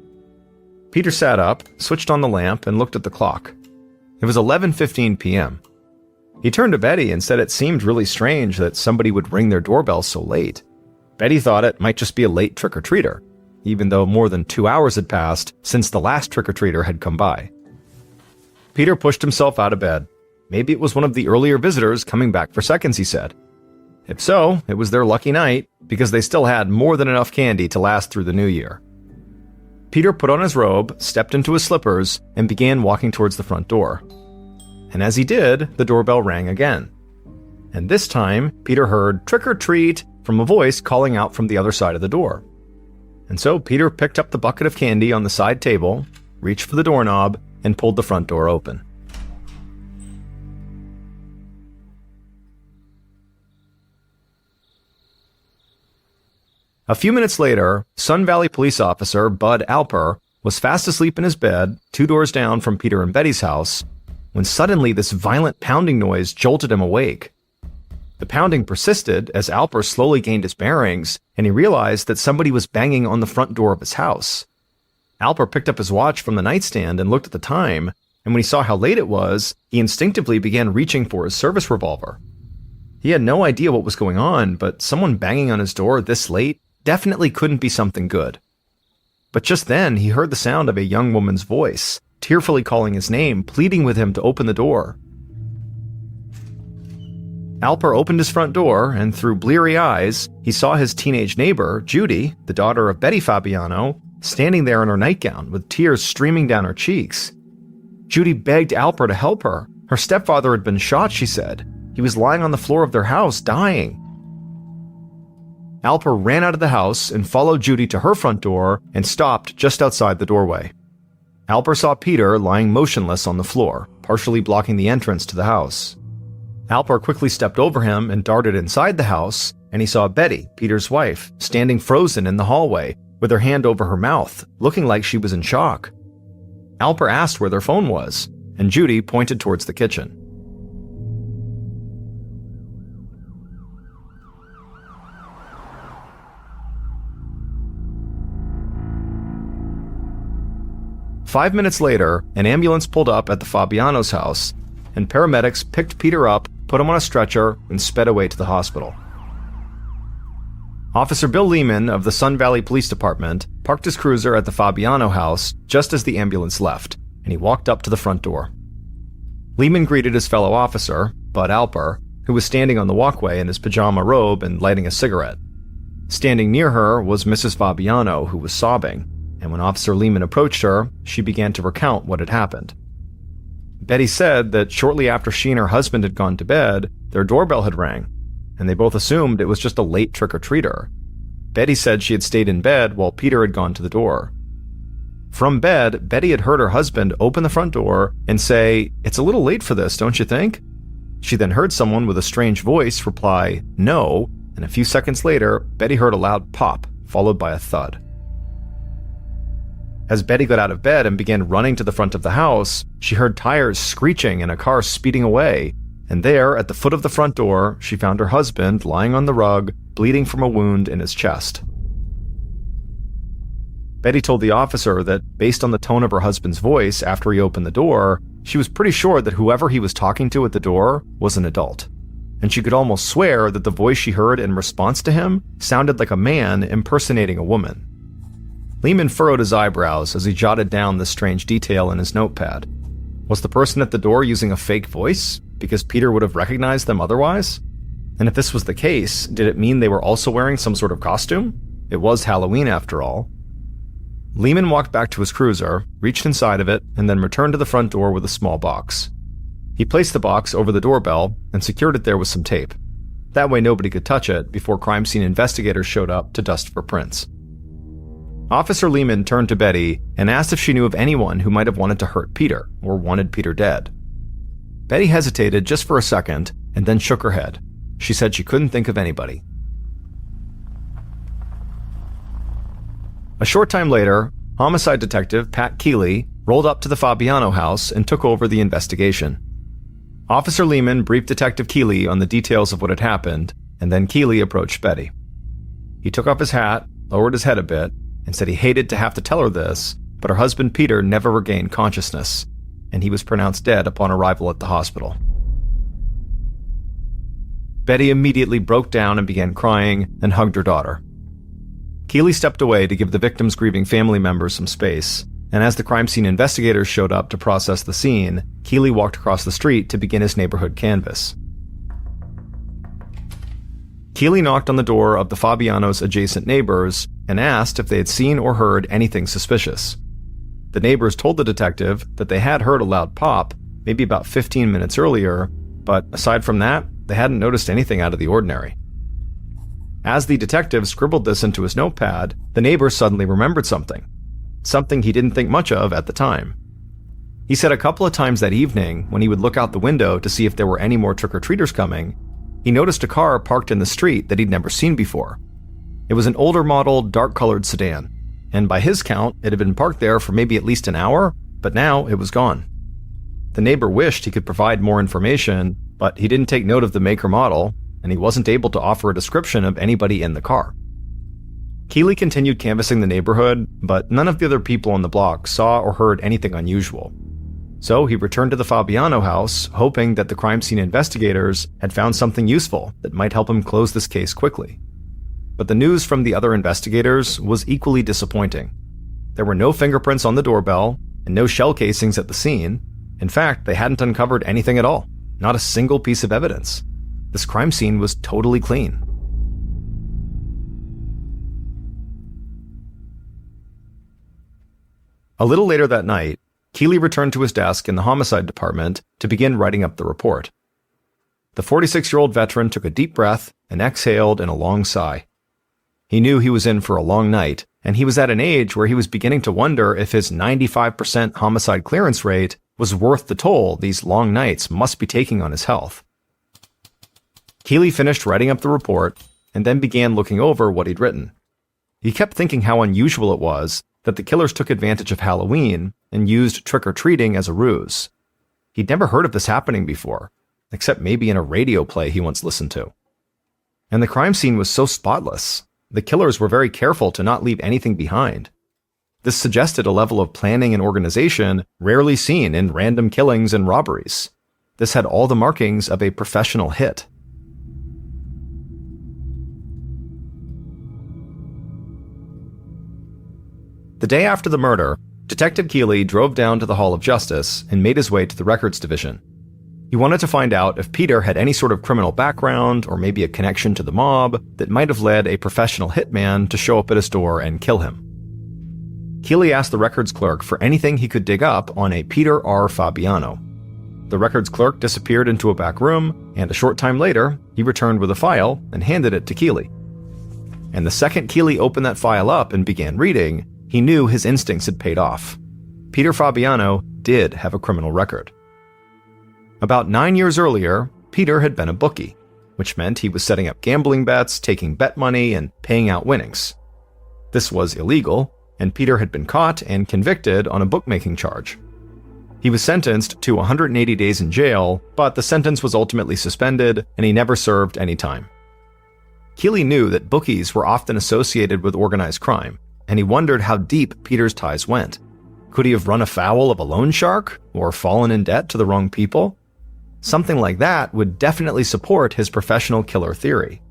Peter sat up, switched on the lamp, and looked at the clock. It was 11:15 p.m. He turned to Betty and said it seemed really strange that somebody would ring their doorbell so late. Betty thought it might just be a late trick-or-treater, even though more than 2 hours had passed since the last trick-or-treater had come by. Peter pushed himself out of bed. Maybe it was one of the earlier visitors coming back for seconds, he said. If so, it was their lucky night, because they still had more than enough candy to last through the new year. Peter put on his robe, stepped into his slippers, and began walking towards the front door. And as he did, the doorbell rang again. And this time, Peter heard "trick or treat" from a voice calling out from the other side of the door. And so Peter picked up the bucket of candy on the side table, reached for the doorknob, and pulled the front door open. A few minutes later, Sun Valley police officer Bud Alper was fast asleep in his bed, 2 doors down from Peter and Betty's house, when suddenly this violent pounding noise jolted him awake. The pounding persisted as Alper slowly gained his bearings, and he realized that somebody was banging on the front door of his house. Alper picked up his watch from the nightstand and looked at the time, and when he saw how late it was, he instinctively began reaching for his service revolver. He had no idea what was going on, but someone banging on his door this late definitely couldn't be something good. But just then, he heard the sound of a young woman's voice, tearfully calling his name, pleading with him to open the door. Alper opened his front door, and through bleary eyes, he saw his teenage neighbor, Judy, the daughter of Betty Fabiano, standing there in her nightgown with tears streaming down her cheeks. Judy begged Alper to help her. Her stepfather had been shot, she said. He was lying on the floor of their house, dying. Alper ran out of the house and followed Judy to her front door and stopped just outside the doorway. Alper saw Peter lying motionless on the floor, partially blocking the entrance to the house. Alper quickly stepped over him and darted inside the house, and he saw Betty, Peter's wife, standing frozen in the hallway with her hand over her mouth, looking like she was in shock. Alper asked where their phone was, and Judy pointed towards the kitchen. Five minutes later, an ambulance pulled up at the Fabiano's house, and paramedics picked Peter up, put him on a stretcher, and sped away to the hospital. Officer Bill Lehman of the Sun Valley Police Department parked his cruiser at the Fabiano house just as the ambulance left, and he walked up to the front door. Lehman greeted his fellow officer, Bud Alper, who was standing on the walkway in his pajama robe and lighting a cigarette. Standing near her was Mrs. Fabiano, who was sobbing, and when Officer Lehman approached her, she began to recount what had happened. Betty said that shortly after she and her husband had gone to bed, their doorbell had rang, and they both assumed it was just a late trick-or-treater. Betty said she had stayed in bed while Peter had gone to the door. From bed, Betty had heard her husband open the front door and say, "It's a little late for this, don't you think?" She then heard someone with a strange voice reply, "No," and a few seconds later, Betty heard a loud pop, followed by a thud. As Betty got out of bed and began running to the front of the house, she heard tires screeching and a car speeding away, and there, at the foot of the front door, she found her husband lying on the rug, bleeding from a wound in his chest. Betty told the officer that based on the tone of her husband's voice after he opened the door, she was pretty sure that whoever he was talking to at the door was an adult. And she could almost swear that the voice she heard in response to him sounded like a man impersonating a woman. Lehman furrowed his eyebrows as he jotted down this strange detail in his notepad. Was the person at the door using a fake voice because Peter would have recognized them otherwise? And if this was the case, did it mean they were also wearing some sort of costume? It was Halloween after all. Lehman walked back to his cruiser, reached inside of it, and then returned to the front door with a small box. He placed the box over the doorbell and secured it there with some tape. That way nobody could touch it before crime scene investigators showed up to dust for prints. Officer Lehman turned to Betty and asked if she knew of anyone who might have wanted to hurt Peter or wanted Peter dead. Betty hesitated just for a second and then shook her head. She said she couldn't think of anybody. A short time later, homicide detective Pat Keeley rolled up to the Fabiano house and took over the investigation. Officer Lehman briefed Detective Keeley on the details of what had happened, and then Keeley approached Betty. He took off his hat, lowered his head a bit, and said he hated to have to tell her this, but her husband Peter never regained consciousness, and he was pronounced dead upon arrival at the hospital. Betty immediately broke down and began crying and hugged her daughter. Keeley stepped away to give the victim's grieving family members some space, and as the crime scene investigators showed up to process the scene, Keeley walked across the street to begin his neighborhood canvass. Keeley knocked on the door of the Fabiano's adjacent neighbors and asked if they had seen or heard anything suspicious. The neighbors told the detective that they had heard a loud pop, maybe about 15 minutes earlier, but aside from that, they hadn't noticed anything out of the ordinary. As the detective scribbled this into his notepad, the neighbor suddenly remembered something he didn't think much of at the time. He said a couple of times that evening, when he would look out the window to see if there were any more trick-or-treaters coming, he noticed a car parked in the street that he'd never seen before. It was an older model, dark-colored sedan, and by his count, it had been parked there for maybe at least an hour, but now it was gone. The neighbor wished he could provide more information, but he didn't take note of the make or model, and he wasn't able to offer a description of anybody in the car. Keeley continued canvassing the neighborhood, but none of the other people on the block saw or heard anything unusual. So he returned to the Fabiano house, hoping that the crime scene investigators had found something useful that might help him close this case quickly. But the news from the other investigators was equally disappointing. There were no fingerprints on the doorbell and no shell casings at the scene. In fact, they hadn't uncovered anything at all, not a single piece of evidence. This crime scene was totally clean. A little later that night, Keeley returned to his desk in the homicide department to begin writing up the report. The 46-year-old veteran took a deep breath and exhaled in a long sigh. He knew he was in for a long night, and he was at an age where he was beginning to wonder if his 95% homicide clearance rate was worth the toll these long nights must be taking on his health. Keeley finished writing up the report and then began looking over what he'd written. He kept thinking how unusual it was that the killers took advantage of Halloween and used trick-or-treating as a ruse. He'd never heard of this happening before, except maybe in a radio play he once listened to. And the crime scene was so spotless. The killers were very careful to not leave anything behind. This suggested a level of planning and organization rarely seen in random killings and robberies. This had all the markings of a professional hit. The day after the murder, Detective Keeley drove down to the Hall of Justice and made his way to the Records Division. He wanted to find out if Peter had any sort of criminal background or maybe a connection to the mob that might have led a professional hitman to show up at his door and kill him. Keeley asked the records clerk for anything he could dig up on a Peter R. Fabiano. The records clerk disappeared into a back room, and a short time later, he returned with a file and handed it to Keeley. And the second Keeley opened that file up and began reading, he knew his instincts had paid off. Peter Fabiano did have a criminal record. About 9 years earlier, Peter had been a bookie, which meant he was setting up gambling bets, taking bet money, and paying out winnings. This was illegal, and Peter had been caught and convicted on a bookmaking charge. He was sentenced to 180 days in jail, but the sentence was ultimately suspended, and he never served any time. Keeley knew that bookies were often associated with organized crime, and he wondered how deep Peter's ties went. Could he have run afoul of a loan shark or fallen in debt to the wrong people? Something like that would definitely support his professional killer theory.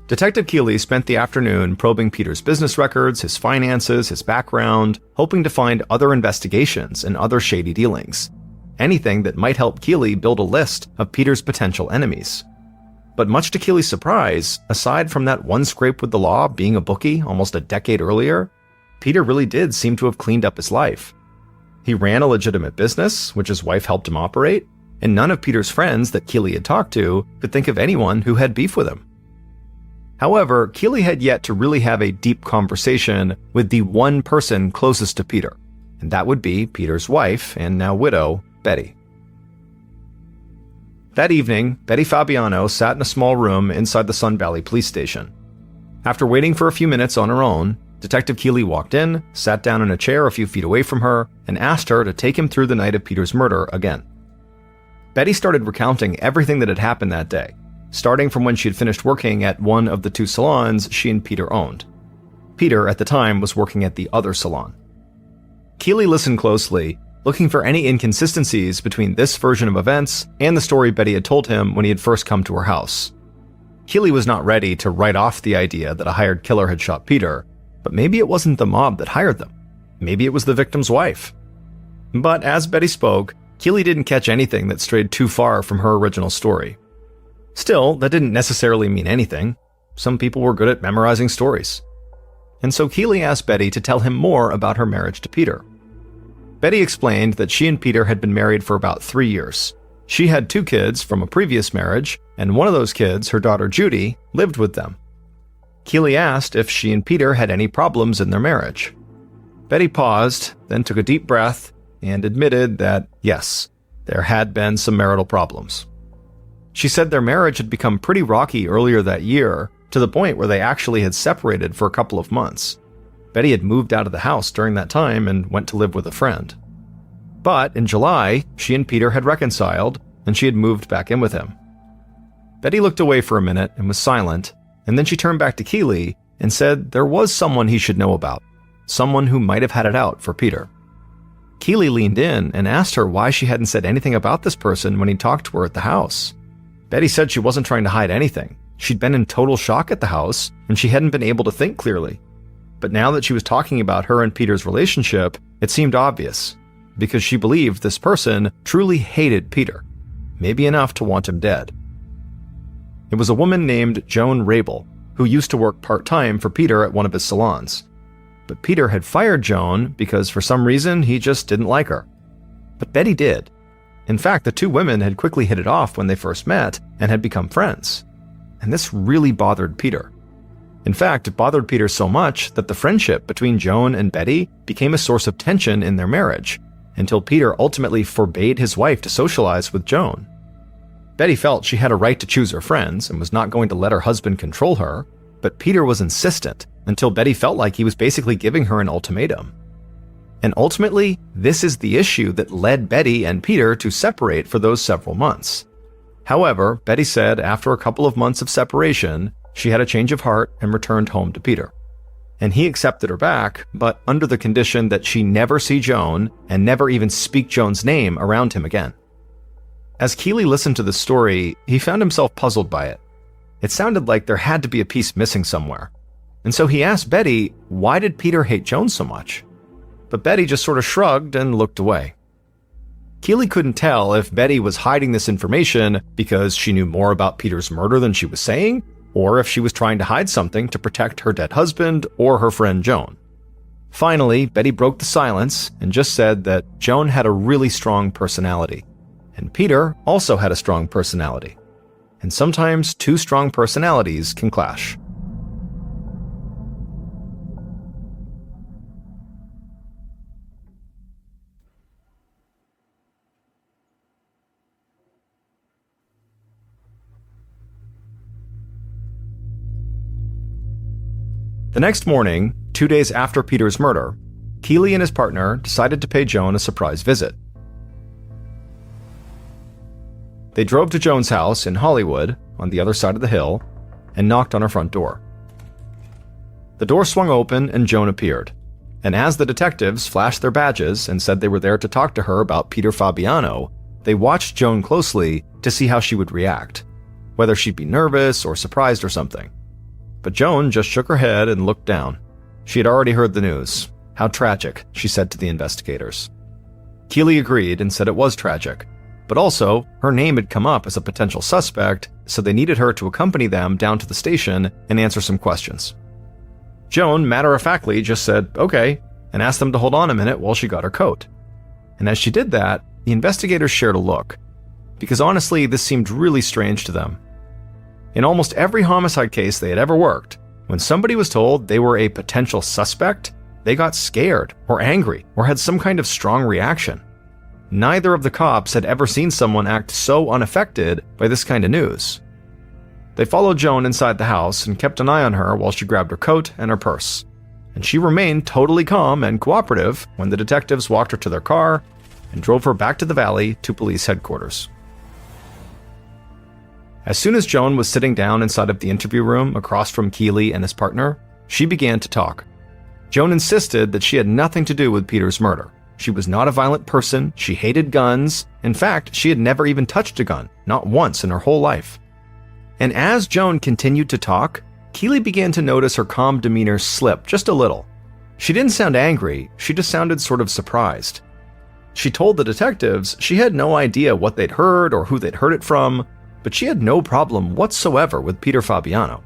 Detective Keeley spent the afternoon probing Peter's business records, his finances, his background, hoping to find other investigations and other shady dealings. Anything that might help Keeley build a list of Peter's potential enemies. But much to Keeley's surprise, aside from that one scrape with the law being a bookie almost a decade earlier, Peter really did seem to have cleaned up his life. He ran a legitimate business, which his wife helped him operate, and none of Peter's friends that Keeley had talked to could think of anyone who had beef with him. However, Keeley had yet to really have a deep conversation with the one person closest to Peter, and that would be Peter's wife and now widow, Betty. That evening, Betty Fabiano sat in a small room inside the Sun Valley Police Station. After waiting for a few minutes on her own, Detective Keeley walked in, sat down in a chair a few feet away from her, and asked her to take him through the night of Peter's murder again. Betty started recounting everything that had happened that day, starting from when she had finished working at one of the two salons she and Peter owned. Peter, at the time, was working at the other salon. Keeley listened closely, looking for any inconsistencies between this version of events and the story Betty had told him when he had first come to her house. Keeley was not ready to write off the idea that a hired killer had shot Peter, but maybe it wasn't the mob that hired them. Maybe it was the victim's wife. But as Betty spoke, Keeley didn't catch anything that strayed too far from her original story. Still, that didn't necessarily mean anything. Some people were good at memorizing stories. And so Keeley asked Betty to tell him more about her marriage to Peter. Betty explained that she and Peter had been married for about 3 years. She had 2 kids from a previous marriage, and one of those kids, her daughter Judy, lived with them. Keeley asked if she and Peter had any problems in their marriage. Betty paused, then took a deep breath, and admitted that, yes, there had been some marital problems. She said their marriage had become pretty rocky earlier that year, to the point where they actually had separated for a couple of months. Betty had moved out of the house during that time and went to live with a friend. But in July, she and Peter had reconciled, and she had moved back in with him. Betty looked away for a minute and was silent, and then she turned back to Keeley and said there was someone he should know about, someone who might have had it out for Peter. Keeley leaned in and asked her why she hadn't said anything about this person when he talked to her at the house. Betty said she wasn't trying to hide anything. She'd been in total shock at the house, and she hadn't been able to think clearly. But now that she was talking about her and Peter's relationship, it seemed obvious, because she believed this person truly hated Peter, maybe enough to want him dead. It was a woman named Joan Rabel, who used to work part-time for Peter at one of his salons. But Peter had fired Joan because for some reason he just didn't like her. But Betty did. In fact, the 2 women had quickly hit it off when they first met and had become friends. And this really bothered Peter. In fact, it bothered Peter so much that the friendship between Joan and Betty became a source of tension in their marriage, until Peter ultimately forbade his wife to socialize with Joan. Betty felt she had a right to choose her friends and was not going to let her husband control her, but Peter was insistent until Betty felt like he was basically giving her an ultimatum. And ultimately, this is the issue that led Betty and Peter to separate for those several months. However, Betty said after a couple of months of separation, she had a change of heart and returned home to Peter. And he accepted her back, but under the condition that she never see Joan and never even speak Joan's name around him again. As Keeley listened to the story, he found himself puzzled by it. It sounded like there had to be a piece missing somewhere. And so he asked Betty, why did Peter hate Joan so much? But Betty just sort of shrugged and looked away. Keeley couldn't tell if Betty was hiding this information because she knew more about Peter's murder than she was saying, or if she was trying to hide something to protect her dead husband or her friend Joan. Finally, Betty broke the silence and just said that Joan had a really strong personality, and Peter also had a strong personality. And sometimes 2 strong personalities can clash. The next morning, 2 days after Peter's murder, Keeley and his partner decided to pay Joan a surprise visit. They drove to Joan's house in Hollywood, on the other side of the hill, and knocked on her front door. The door swung open and Joan appeared. And as the detectives flashed their badges and said they were there to talk to her about Peter Fabiano, they watched Joan closely to see how she would react, whether she'd be nervous or surprised or something. But Joan just shook her head and looked down. She had already heard the news. How tragic, she said to the investigators. Keeley agreed and said it was tragic, but also her name had come up as a potential suspect, so they needed her to accompany them down to the station and answer some questions. Joan matter-of-factly just said, okay, and asked them to hold on a minute while she got her coat. And as she did that, the investigators shared a look, because honestly, this seemed really strange to them. In almost every homicide case they had ever worked, when somebody was told they were a potential suspect, they got scared or angry or had some kind of strong reaction. Neither of the cops had ever seen someone act so unaffected by this kind of news. They followed Joan inside the house and kept an eye on her while she grabbed her coat and her purse. And she remained totally calm and cooperative when the detectives walked her to their car and drove her back to the valley to police headquarters. As soon as Joan was sitting down inside of the interview room across from Keeley and his partner, she began to talk. Joan insisted that she had nothing to do with Peter's murder. She was not a violent person, she hated guns. In fact, she had never even touched a gun, not once in her whole life. And as Joan continued to talk, Keeley began to notice her calm demeanor slip just a little. She didn't sound angry, she just sounded sort of surprised. She told the detectives she had no idea what they'd heard or who they'd heard it from, but she had no problem whatsoever with Peter Fabiano.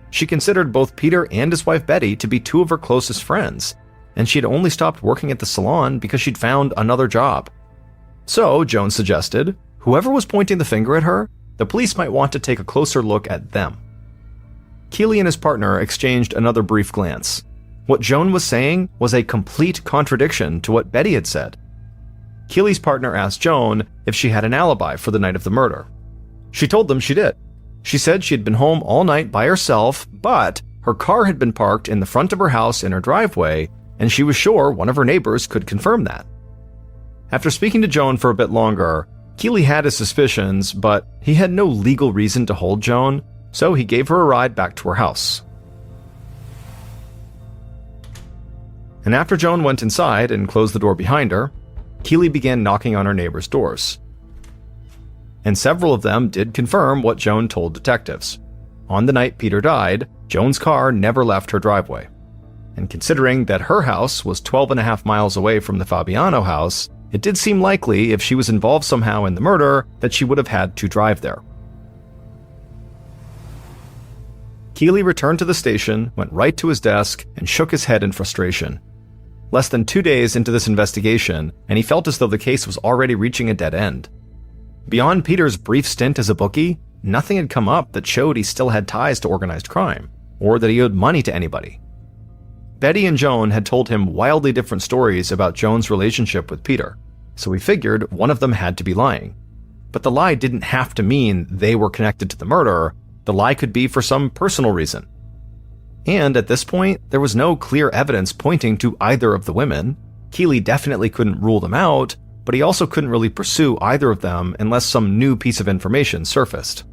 She considered both Peter and his wife Betty to be two of her closest friends, and she had only stopped working at the salon because she'd found another job. So, Joan suggested, whoever was pointing the finger at her, the police might want to take a closer look at them. Keeley and his partner exchanged another brief glance. What Joan was saying was a complete contradiction to what Betty had said. Keeley's partner asked Joan if she had an alibi for the night of the murder. She told them she did. She said she had been home all night by herself, but her car had been parked in the front of her house in her driveway, and she was sure one of her neighbors could confirm that. After speaking to Joan for a bit longer, Keeley had his suspicions, but he had no legal reason to hold Joan, so he gave her a ride back to her house. And after Joan went inside and closed the door behind her, Keeley began knocking on her neighbors' doors. And several of them did confirm what Joan told detectives. On the night Peter died, Joan's car never left her driveway. And considering that her house was 12.5 miles away from the Fabiano house, it did seem likely if she was involved somehow in the murder that she would have had to drive there. Keeley returned to the station, went right to his desk, and shook his head in frustration. Less than 2 days into this investigation, and he felt as though the case was already reaching a dead end. Beyond Peter's brief stint as a bookie, nothing had come up that showed he still had ties to organized crime, or that he owed money to anybody. Betty and Joan had told him wildly different stories about Joan's relationship with Peter, so he figured one of them had to be lying. But the lie didn't have to mean they were connected to the murder. The lie could be for some personal reason. And at this point, there was no clear evidence pointing to either of the women. Keeley definitely couldn't rule them out, but he also couldn't really pursue either of them unless some new piece of information surfaced.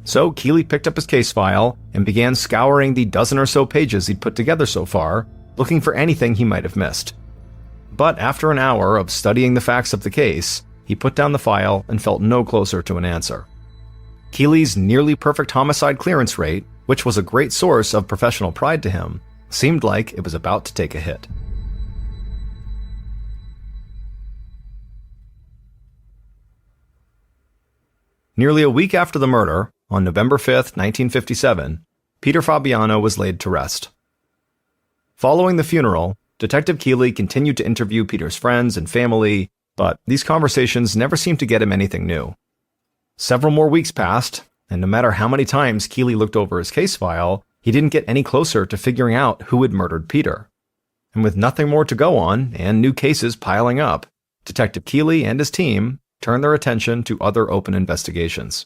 So Keeley picked up his case file and began scouring the dozen or so pages he'd put together so far, looking for anything he might have missed. But after an hour of studying the facts of the case, he put down the file and felt no closer to an answer. Keeley's nearly perfect homicide clearance rate, which was a great source of professional pride to him, seemed like it was about to take a hit. Nearly a week after the murder, on November 5th, 1957, Peter Fabiano was laid to rest. Following the funeral, Detective Keeley continued to interview Peter's friends and family, but these conversations never seemed to get him anything new. Several more weeks passed, and no matter how many times Keeley looked over his case file, he didn't get any closer to figuring out who had murdered Peter. And with nothing more to go on, and new cases piling up, Detective Keeley and his team turned their attention to other open investigations.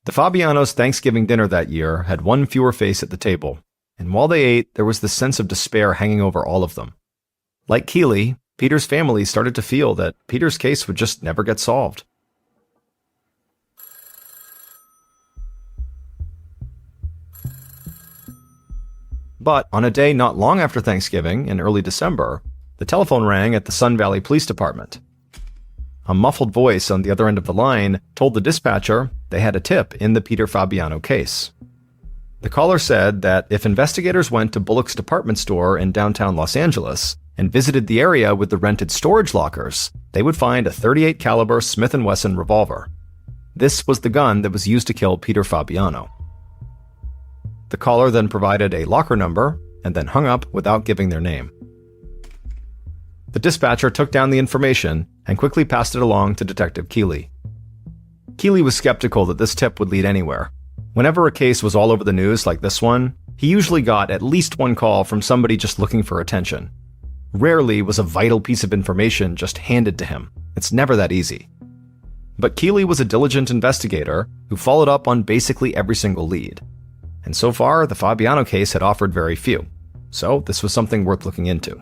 The Fabianos' Thanksgiving dinner that year had one fewer face at the table, and while they ate, there was this sense of despair hanging over all of them. Like Keeley, Peter's family started to feel that Peter's case would just never get solved. But on a day not long after Thanksgiving, in early December, the telephone rang at the Sun Valley Police Department. A muffled voice on the other end of the line told the dispatcher they had a tip in the Peter Fabiano case. The caller said that if investigators went to Bullock's department store in downtown Los Angeles and visited the area with the rented storage lockers, they would find a .38 caliber Smith & Wesson revolver. This was the gun that was used to kill Peter Fabiano. The caller then provided a locker number and then hung up without giving their name. The dispatcher took down the information and quickly passed it along to Detective Keeley. Keeley was skeptical that this tip would lead anywhere. Whenever a case was all over the news like this one, he usually got at least one call from somebody just looking for attention. Rarely was a vital piece of information just handed to him. It's never that easy. But Keeley was a diligent investigator who followed up on basically every single lead. And so far, the Fabiano case had offered very few. So this was something worth looking into.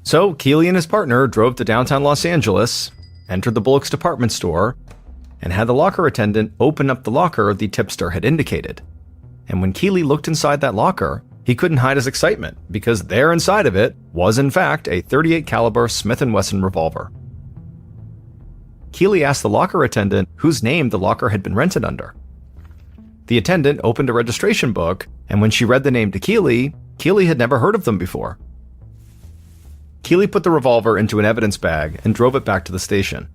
So Keeley and his partner drove to downtown Los Angeles, entered the Bullock's department store, and had the locker attendant open up the locker the tipster had indicated. And when Keeley looked inside that locker, he couldn't hide his excitement because there inside of it was in fact a .38 caliber Smith & Wesson revolver. Keeley asked the locker attendant whose name the locker had been rented under. The attendant opened a registration book, and when she read the name to Keeley, Keeley had never heard of them before. Keeley put the revolver into an evidence bag and drove it back to the station.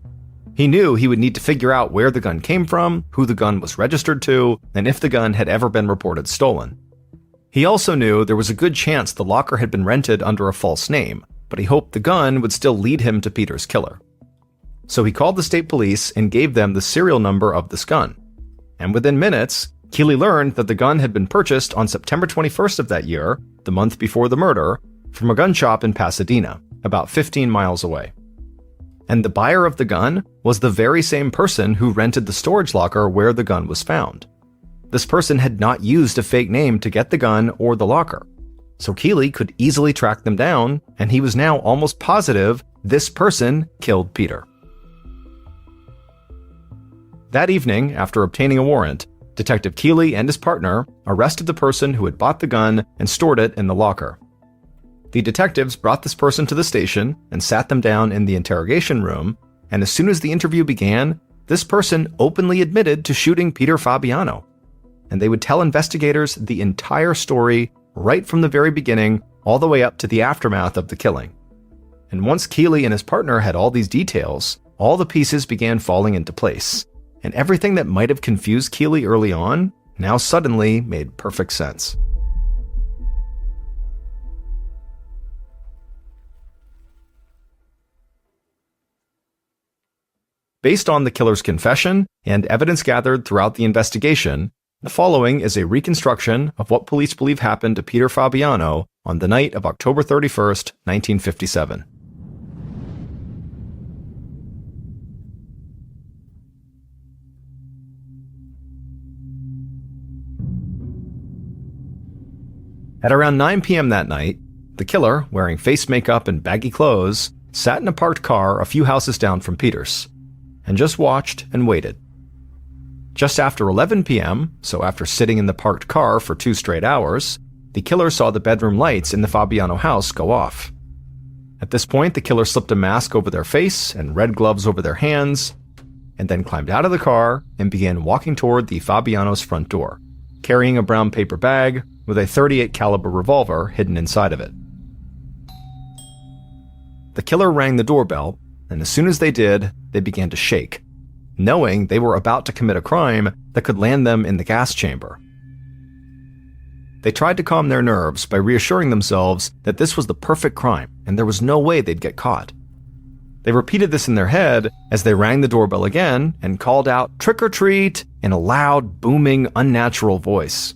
He knew he would need to figure out where the gun came from, who the gun was registered to, and if the gun had ever been reported stolen. He also knew there was a good chance the locker had been rented under a false name, but he hoped the gun would still lead him to Peter's killer. So he called the state police and gave them the serial number of this gun. And within minutes, Keeley learned that the gun had been purchased on September 21st of that year, the month before the murder, from a gun shop in Pasadena, about 15 miles away. And the buyer of the gun was the very same person who rented the storage locker where the gun was found. This person had not used a fake name to get the gun or the locker. So Keeley could easily track them down, and he was now almost positive this person killed Peter. That evening, after obtaining a warrant, Detective Keeley and his partner arrested the person who had bought the gun and stored it in the locker. The detectives brought this person to the station and sat them down in the interrogation room, and as soon as the interview began, this person openly admitted to shooting Peter Fabiano. And they would tell investigators the entire story right from the very beginning all the way up to the aftermath of the killing. And once Keeley and his partner had all these details, all the pieces began falling into place, and everything that might have confused Keeley early on now suddenly made perfect sense. Based on the killer's confession and evidence gathered throughout the investigation, the following is a reconstruction of what police believe happened to Peter Fabiano on the night of October 31st, 1957. At around 9 p.m. that night, the killer, wearing face makeup and baggy clothes, sat in a parked car a few houses down from Peter's, and just watched and waited. Just after 11 p.m., so after sitting in the parked car for 2 straight hours, the killer saw the bedroom lights in the Fabiano house go off. At this point, the killer slipped a mask over their face and red gloves over their hands, and then climbed out of the car and began walking toward the Fabiano's front door, carrying a brown paper bag with a .38 caliber revolver hidden inside of it. The killer rang the doorbell, and as soon as they did, they began to shake, knowing they were about to commit a crime that could land them in the gas chamber. They tried to calm their nerves by reassuring themselves that this was the perfect crime and there was no way they'd get caught. They repeated this in their head as they rang the doorbell again and called out "Trick or treat" in a loud, booming, unnatural voice.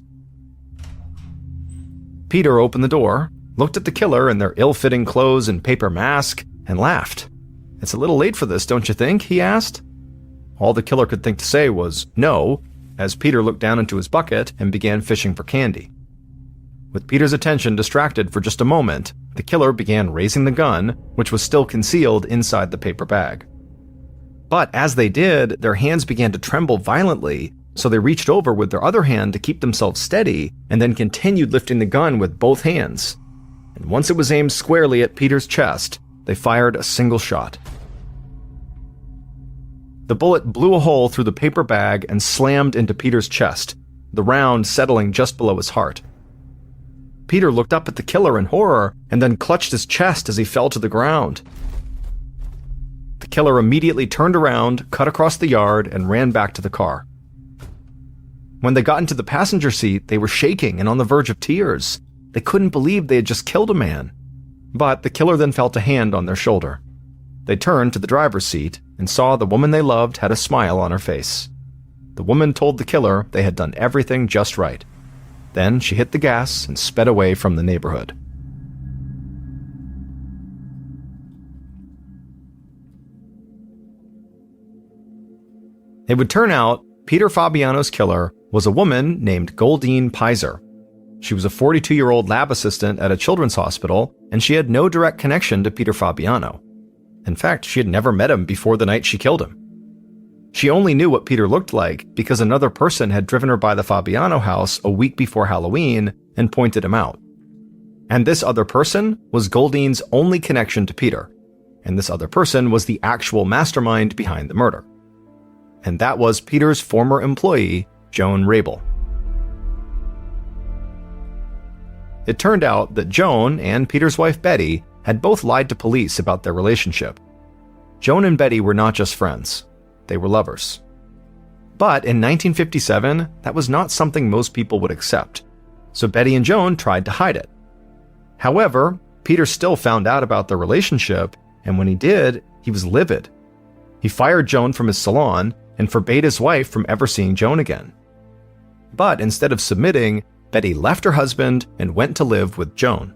Peter opened the door, looked at the killer in their ill-fitting clothes and paper mask, and laughed. "It's a little late for this, don't you think?" he asked. All the killer could think to say was no, as Peter looked down into his bucket and began fishing for candy. With Peter's attention distracted for just a moment, the killer began raising the gun, which was still concealed inside the paper bag. But as they did, their hands began to tremble violently, so they reached over with their other hand to keep themselves steady and then continued lifting the gun with both hands. And once it was aimed squarely at Peter's chest, they fired a single shot. The bullet blew a hole through the paper bag and slammed into Peter's chest, the round settling just below his heart. Peter looked up at the killer in horror and then clutched his chest as he fell to the ground. The killer immediately turned around, cut across the yard, and ran back to the car. When they got into the passenger seat, they were shaking and on the verge of tears. They couldn't believe they had just killed a man. But the killer then felt a hand on their shoulder. They turned to the driver's seat and saw the woman they loved had a smile on her face. The woman told the killer they had done everything just right. Then she hit the gas and sped away from the neighborhood. It would turn out Peter Fabiano's killer was a woman named Goldine Pizer. She was a 42-year-old lab assistant at a children's hospital, and she had no direct connection to Peter Fabiano. In fact, she had never met him before the night she killed him. She only knew what Peter looked like because another person had driven her by the Fabiano house a week before Halloween and pointed him out. And this other person was Goldine's only connection to Peter, and this other person was the actual mastermind behind the murder. And that was Peter's former employee, Joan Rabel. It turned out that Joan and Peter's wife Betty had both lied to police about their relationship. Joan and Betty were not just friends, they were lovers. But in 1957, that was not something most people would accept, so Betty and Joan tried to hide it. However, Peter still found out about their relationship, and when he did, he was livid. He fired Joan from his salon and forbade his wife from ever seeing Joan again. But instead of submitting, Betty left her husband and went to live with Joan.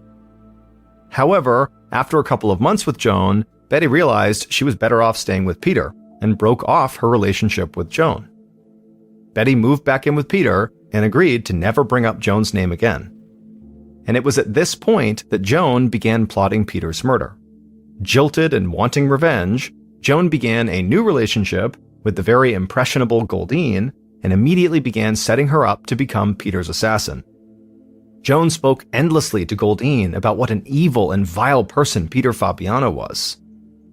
However, after a couple of months with Joan, Betty realized she was better off staying with Peter and broke off her relationship with Joan. Betty moved back in with Peter and agreed to never bring up Joan's name again. And it was at this point that Joan began plotting Peter's murder. Jilted and wanting revenge, Joan began a new relationship with the very impressionable Goldine and immediately began setting her up to become Peter's assassin. Joan spoke endlessly to Goldine about what an evil and vile person Peter Fabiano was.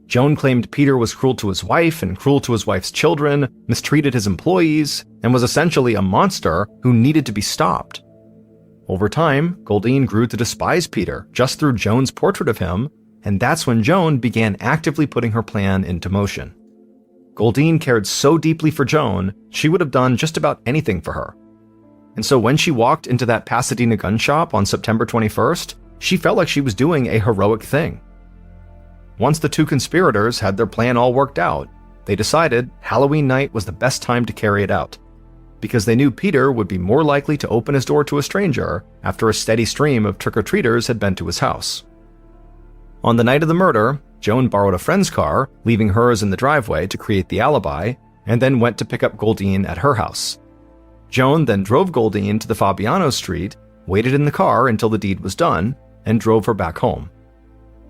Joan claimed Peter was cruel to his wife and cruel to his wife's children, mistreated his employees, and was essentially a monster who needed to be stopped. Over time, Goldine grew to despise Peter just through Joan's portrait of him, and that's when Joan began actively putting her plan into motion. Goldine cared so deeply for Joan, she would have done just about anything for her. And so when she walked into that Pasadena gun shop on September 21st, she felt like she was doing a heroic thing. Once the two conspirators had their plan all worked out, they decided Halloween night was the best time to carry it out, because they knew Peter would be more likely to open his door to a stranger after a steady stream of trick-or-treaters had been to his house. On the night of the murder, Joan borrowed a friend's car, leaving hers in the driveway to create the alibi, and then went to pick up Goldine at her house. Joan then drove Goldine to the Fabiano street, waited in the car until the deed was done, and drove her back home.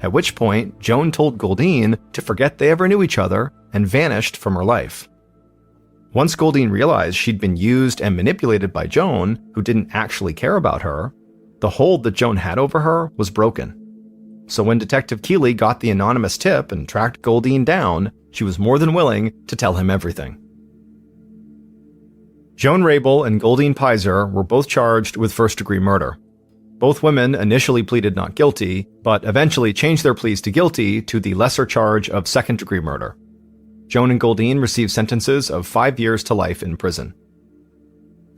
At which point, Joan told Goldine to forget they ever knew each other and vanished from her life. Once Goldine realized she'd been used and manipulated by Joan, who didn't actually care about her, the hold that Joan had over her was broken. So when Detective Keeley got the anonymous tip and tracked Goldine down, she was more than willing to tell him everything. Joan Rabel and Goldine Pizer were both charged with first-degree murder. Both women initially pleaded not guilty, but eventually changed their pleas to guilty to the lesser charge of second-degree murder. Joan and Goldine received sentences of 5 years to life in prison.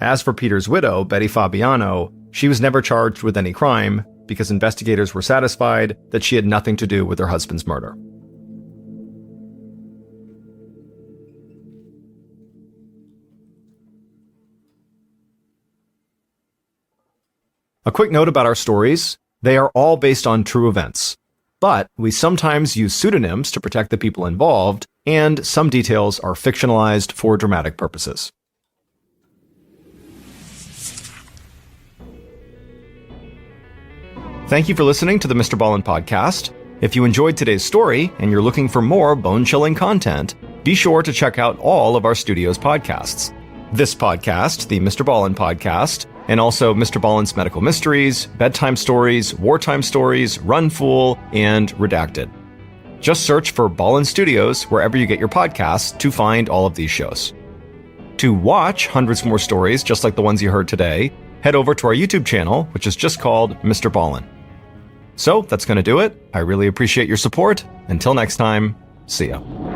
As for Peter's widow, Betty Fabiano, she was never charged with any crime because investigators were satisfied that she had nothing to do with her husband's murder. A quick note about our stories: they are all based on true events, but we sometimes use pseudonyms to protect the people involved, and some details are fictionalized for dramatic purposes. Thank you for listening to the Mr. Ballen podcast. If you enjoyed today's story and you're looking for more bone-chilling content, be sure to check out all of our studio's podcasts. this podcast, the Mr. Ballin podcast, and also Mr. Ballin's Medical Mysteries, Bedtime Stories, Wartime Stories, Run Fool, and Redacted. Just search for Ballin Studios wherever you get your podcasts to find all of these shows. To watch hundreds more stories just like the ones you heard today, head over to our YouTube channel, which is just called Mr. Ballin. So that's going to do it. I really appreciate your support. Until next time, see ya.